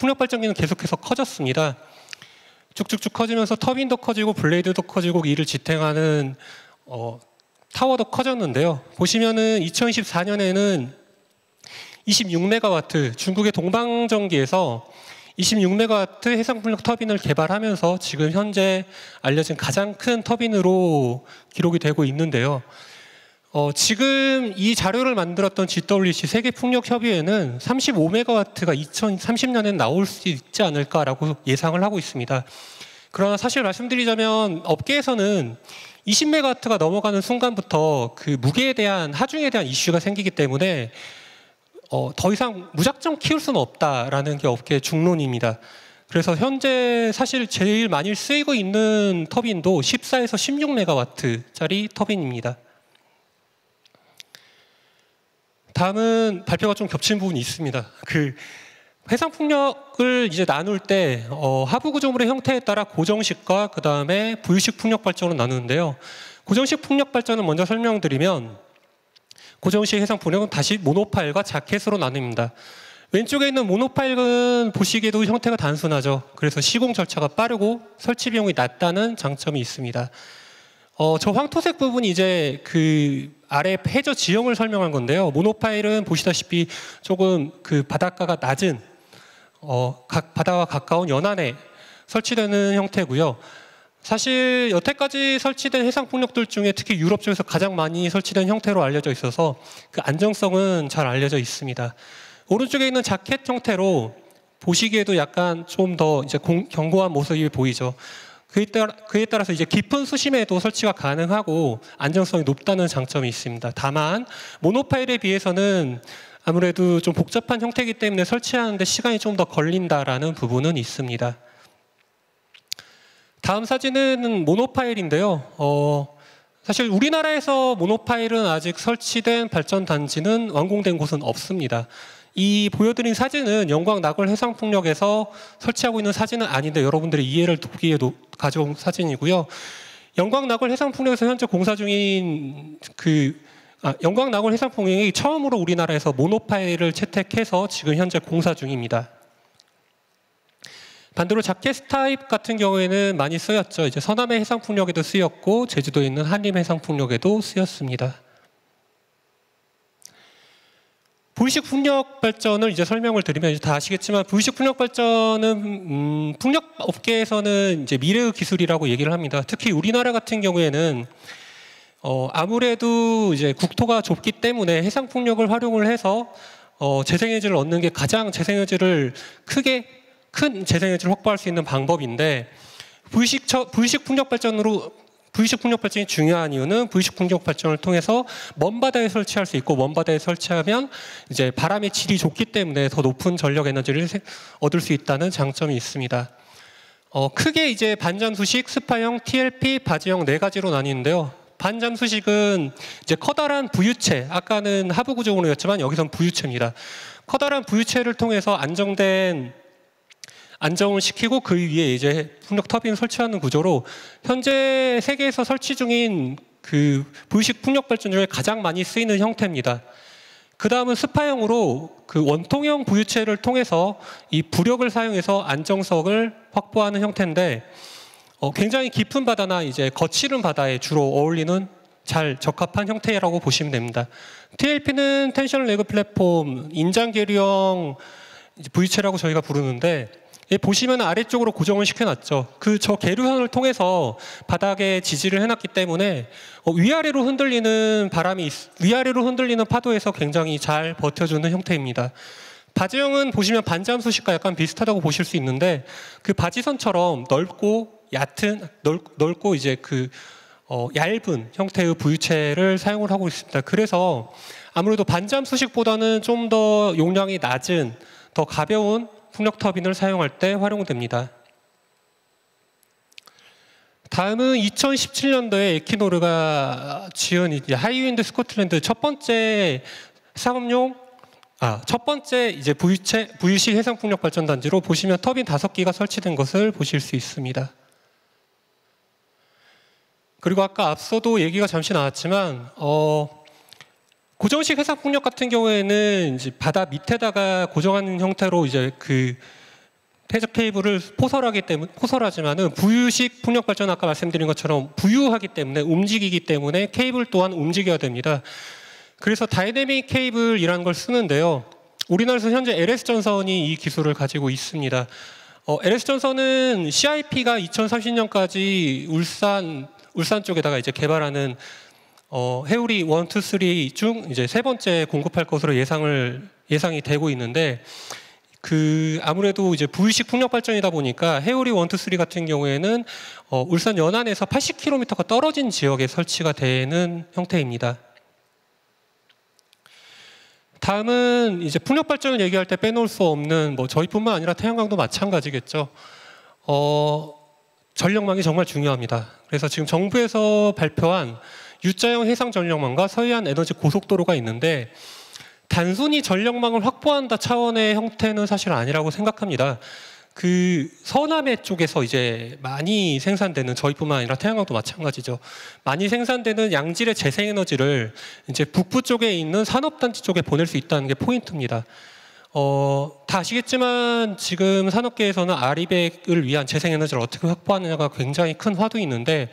커졌습니다. 쭉쭉쭉 커지면서 터빈도 커지고 블레이드도 커지고 이를 지탱하는 타워도 커졌는데요. 보시면은 2024년에는 26메가와트 중국의 동방전기에서 26메가와트 해상풍력 터빈을 개발하면서 지금 현재 알려진 가장 큰 터빈으로 기록이 되고 있는데요. 지금 이 자료를 만들었던 GWC 세계풍력협의회는 35메가와트가 2030년엔 나올 수 있지 않을까라고 예상을 하고 있습니다. 그러나 사실 말씀드리자면 업계에서는 20메가와트가 넘어가는 순간부터 그 무게에 대한 하중에 대한 이슈가 생기기 때문에 더 이상 무작정 키울 수는 없다라는 게 업계의 중론입니다. 그래서 현재 사실 제일 많이 쓰이고 있는 터빈도 14에서 16메가와트짜리 터빈입니다. 다음은 발표가 좀 겹친 부분이 있습니다. 그 해상풍력을 이제 나눌 때 하부 구조물의 형태에 따라 고정식과 그 다음에 부유식 풍력 발전으로 나누는데요. 고정식 풍력 발전은 먼저 설명드리면 고정식 해상풍력은 다시 모노파일과 자켓으로 나뉩니다. 왼쪽에 있는 모노파일은 보시기에도 형태가 단순하죠. 그래서 시공 절차가 빠르고 설치 비용이 낮다는 장점이 있습니다. 저 황토색 부분이 이제 그 아래 해저 지형을 설명한 건데요. 모노파일은 보시다시피 조금 그 바닷가가 낮은 바다와 가까운 연안에 설치되는 형태고요. 사실 여태까지 설치된 해상 풍력들 중에 특히 유럽 쪽에서 가장 많이 설치된 형태로 알려져 있어서 그 안정성은 잘 알려져 있습니다. 오른쪽에 있는 자켓 형태로 보시기에도 약간 좀 더 이제 견고한 모습이 보이죠. 그에 따라서 이제 깊은 수심에도 설치가 가능하고 안정성이 높다는 장점이 있습니다. 다만 모노파일에 비해서는 아무래도 좀 복잡한 형태이기 때문에 설치하는데 시간이 좀 더 걸린다라는 부분은 있습니다. 다음 사진은 모노파일인데요. 사실 우리나라에서 모노파일은 아직 설치된 발전단지는 완공된 곳은 없습니다. 이 보여드린 사진은 영광-낙월 해상풍력에서 설치하고 있는 사진은 아닌데 여러분들의 이해를 돕기 위해 가져온 사진이고요. 영광-낙월 해상풍력에서 현재 공사 중인 영광-낙월 해상풍력이 처음으로 우리나라에서 모노파일을 채택해서 지금 현재 공사 중입니다. 반대로 자켓 타입 같은 경우에는 많이 쓰였죠. 이제 서남해 해상풍력에도 쓰였고 제주도에 있는 한림 해상풍력에도 쓰였습니다. 부유식 풍력 발전을 이제 설명을 드리면 이제 다 아시겠지만 부유식 풍력 발전은 풍력 업계에서는 이제 미래의 기술이라고 얘기를 합니다. 특히 우리나라 같은 경우에는 아무래도 이제 국토가 좁기 때문에 해상 풍력을 활용을 해서 재생에너지를 얻는 게 가장 큰 재생에너지를 확보할 수 있는 방법인데 부유식 풍력 발전이 중요한 이유는 부유식 풍력 발전을 통해서 먼 바다에 설치할 수 있고 먼 바다에 설치하면 이제 바람의 질이 좋기 때문에 더 높은 전력 에너지를 얻을 수 있다는 장점이 있습니다. 크게 이제 반잠수식, 스파형, TLP, 바지형 네 가지로 나뉘는데요. 반잠수식은 이제 커다란 부유체, 아까는 하부 구조군이었지만 여기선 부유체입니다. 커다란 부유체를 통해서 안정을 시키고 그 위에 이제 풍력 터빈을 설치하는 구조로 현재 세계에서 설치 중인 그 부유식 풍력 발전 중에 가장 많이 쓰이는 형태입니다. 그 다음은 스파형으로 그 원통형 부유체를 통해서 이 부력을 사용해서 안정성을 확보하는 형태인데 굉장히 깊은 바다나 이제 거칠은 바다에 주로 어울리는 잘 적합한 형태라고 보시면 됩니다. TLP는 텐션 레그 플랫폼 인장 계류형 부유체라고 저희가 부르는데 보시면 아래쪽으로 고정을 시켜놨죠. 저 계류선을 통해서 바닥에 지지를 해놨기 때문에 위아래로 흔들리는 파도에서 굉장히 잘 버텨주는 형태입니다. 바지형은 보시면 반잠수식과 약간 비슷하다고 보실 수 있는데 그 바지선처럼 넓고 이제 얇은 형태의 부유체를 사용을 하고 있습니다. 그래서 아무래도 반잠수식보다는 좀 더 용량이 낮은 더 가벼운 풍력 터빈을 사용할 때 활용됩니다. 다음은 2017년도에 에키노르가 지은 하이윈드 스코틀랜드 첫 번째 이제 부유식 해상 풍력 발전 단지로 보시면 터빈 5기가 설치된 것을 보실 수 있습니다. 그리고 아까 앞서도 얘기가 잠시 나왔지만 고정식 해상 풍력 같은 경우에는 이제 바다 밑에다가 고정하는 형태로 이제 그 해저 케이블을 포설하지만은 부유식 풍력 발전 아까 말씀드린 것처럼 부유하기 때문에 움직이기 때문에 케이블 또한 움직여야 됩니다. 그래서 다이내믹 케이블이라는 걸 쓰는데요. 우리나라에서 현재 LS전선이 이 기술을 가지고 있습니다. LS전선은 CIP가 2030년까지 울산 쪽에다가 이제 개발하는 해우리 1, 2, 3 중 이제 세 번째 공급할 것으로 예상이 되고 있는데 아무래도 이제 부유식 풍력 발전이다 보니까 해우리 1, 2, 3 같은 경우에는 울산 연안에서 80km가 떨어진 지역에 설치가 되는 형태입니다. 다음은 이제 풍력 발전을 얘기할 때 빼놓을 수 없는 저희뿐만 아니라 태양광도 마찬가지겠죠. 전력망이 정말 중요합니다. 그래서 지금 정부에서 발표한 U자형 해상 전력망과 서해안 에너지 고속도로가 있는데 단순히 전력망을 확보한다 차원의 형태는 사실 아니라고 생각합니다. 서남해 쪽에서 이제 많이 생산되는 저희뿐만 아니라 태양광도 마찬가지죠. 많이 생산되는 양질의 재생에너지를 이제 북부 쪽에 있는 산업단지 쪽에 보낼 수 있다는 게 포인트입니다. 다 아시겠지만 지금 산업계에서는 아리백을 위한 재생에너지를 어떻게 확보하느냐가 굉장히 큰 화두인데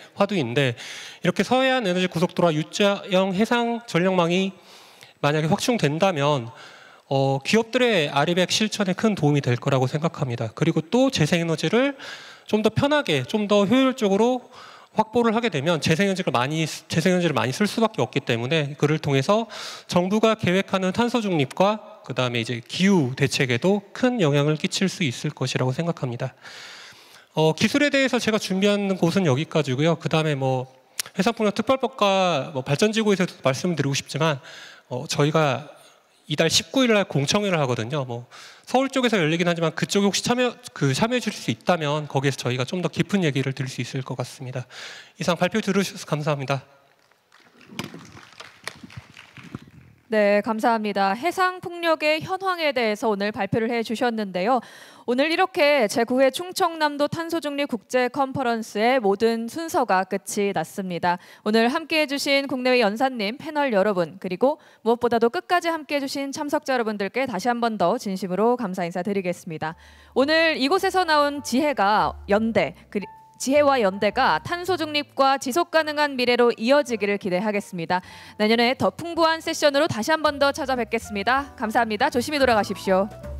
이렇게 서해안 에너지 고속도로와 U자형 해상 전력망이 만약에 확충된다면 기업들의 아리백 실천에 큰 도움이 될 거라고 생각합니다. 그리고 또 재생에너지를 좀 더 편하게, 좀 더 효율적으로 확보를 하게 되면 재생에너지를 많이 쓸 수밖에 없기 때문에 그를 통해서 정부가 계획하는 탄소 중립과 그다음에 이제 기후 대책에도 큰 영향을 끼칠 수 있을 것이라고 생각합니다. 기술에 대해서 제가 준비한 곳은 여기까지고요. 그다음에 해상풍력 특별법과 발전지구에서도 말씀을 드리고 싶지만 저희가 이달 19일 날 공청회를 하거든요. 서울 쪽에서 열리긴 하지만 그쪽에 혹시 참여해 주실 수 있다면 거기에서 저희가 좀 더 깊은 얘기를 드릴 수 있을 것 같습니다. 이상 발표 들으셔서 감사합니다. 네, 감사합니다. 해상 풍력의 현황에 대해서 오늘 발표를 해주셨는데요. 오늘 이렇게 제9회 충청남도 탄소중립 국제 컨퍼런스의 모든 순서가 끝이 났습니다. 오늘 함께해 주신 국내외 연사님, 패널 여러분, 그리고 무엇보다도 끝까지 함께해 주신 참석자 여러분들께 다시 한 번 더 진심으로 감사 인사드리겠습니다. 오늘 이곳에서 나온 지혜와 연대가 탄소 중립과 지속 가능한 미래로 이어지기를 기대하겠습니다. 내년에 더 풍부한 세션으로 다시 한 번 더 찾아뵙겠습니다. 감사합니다. 조심히 돌아가십시오.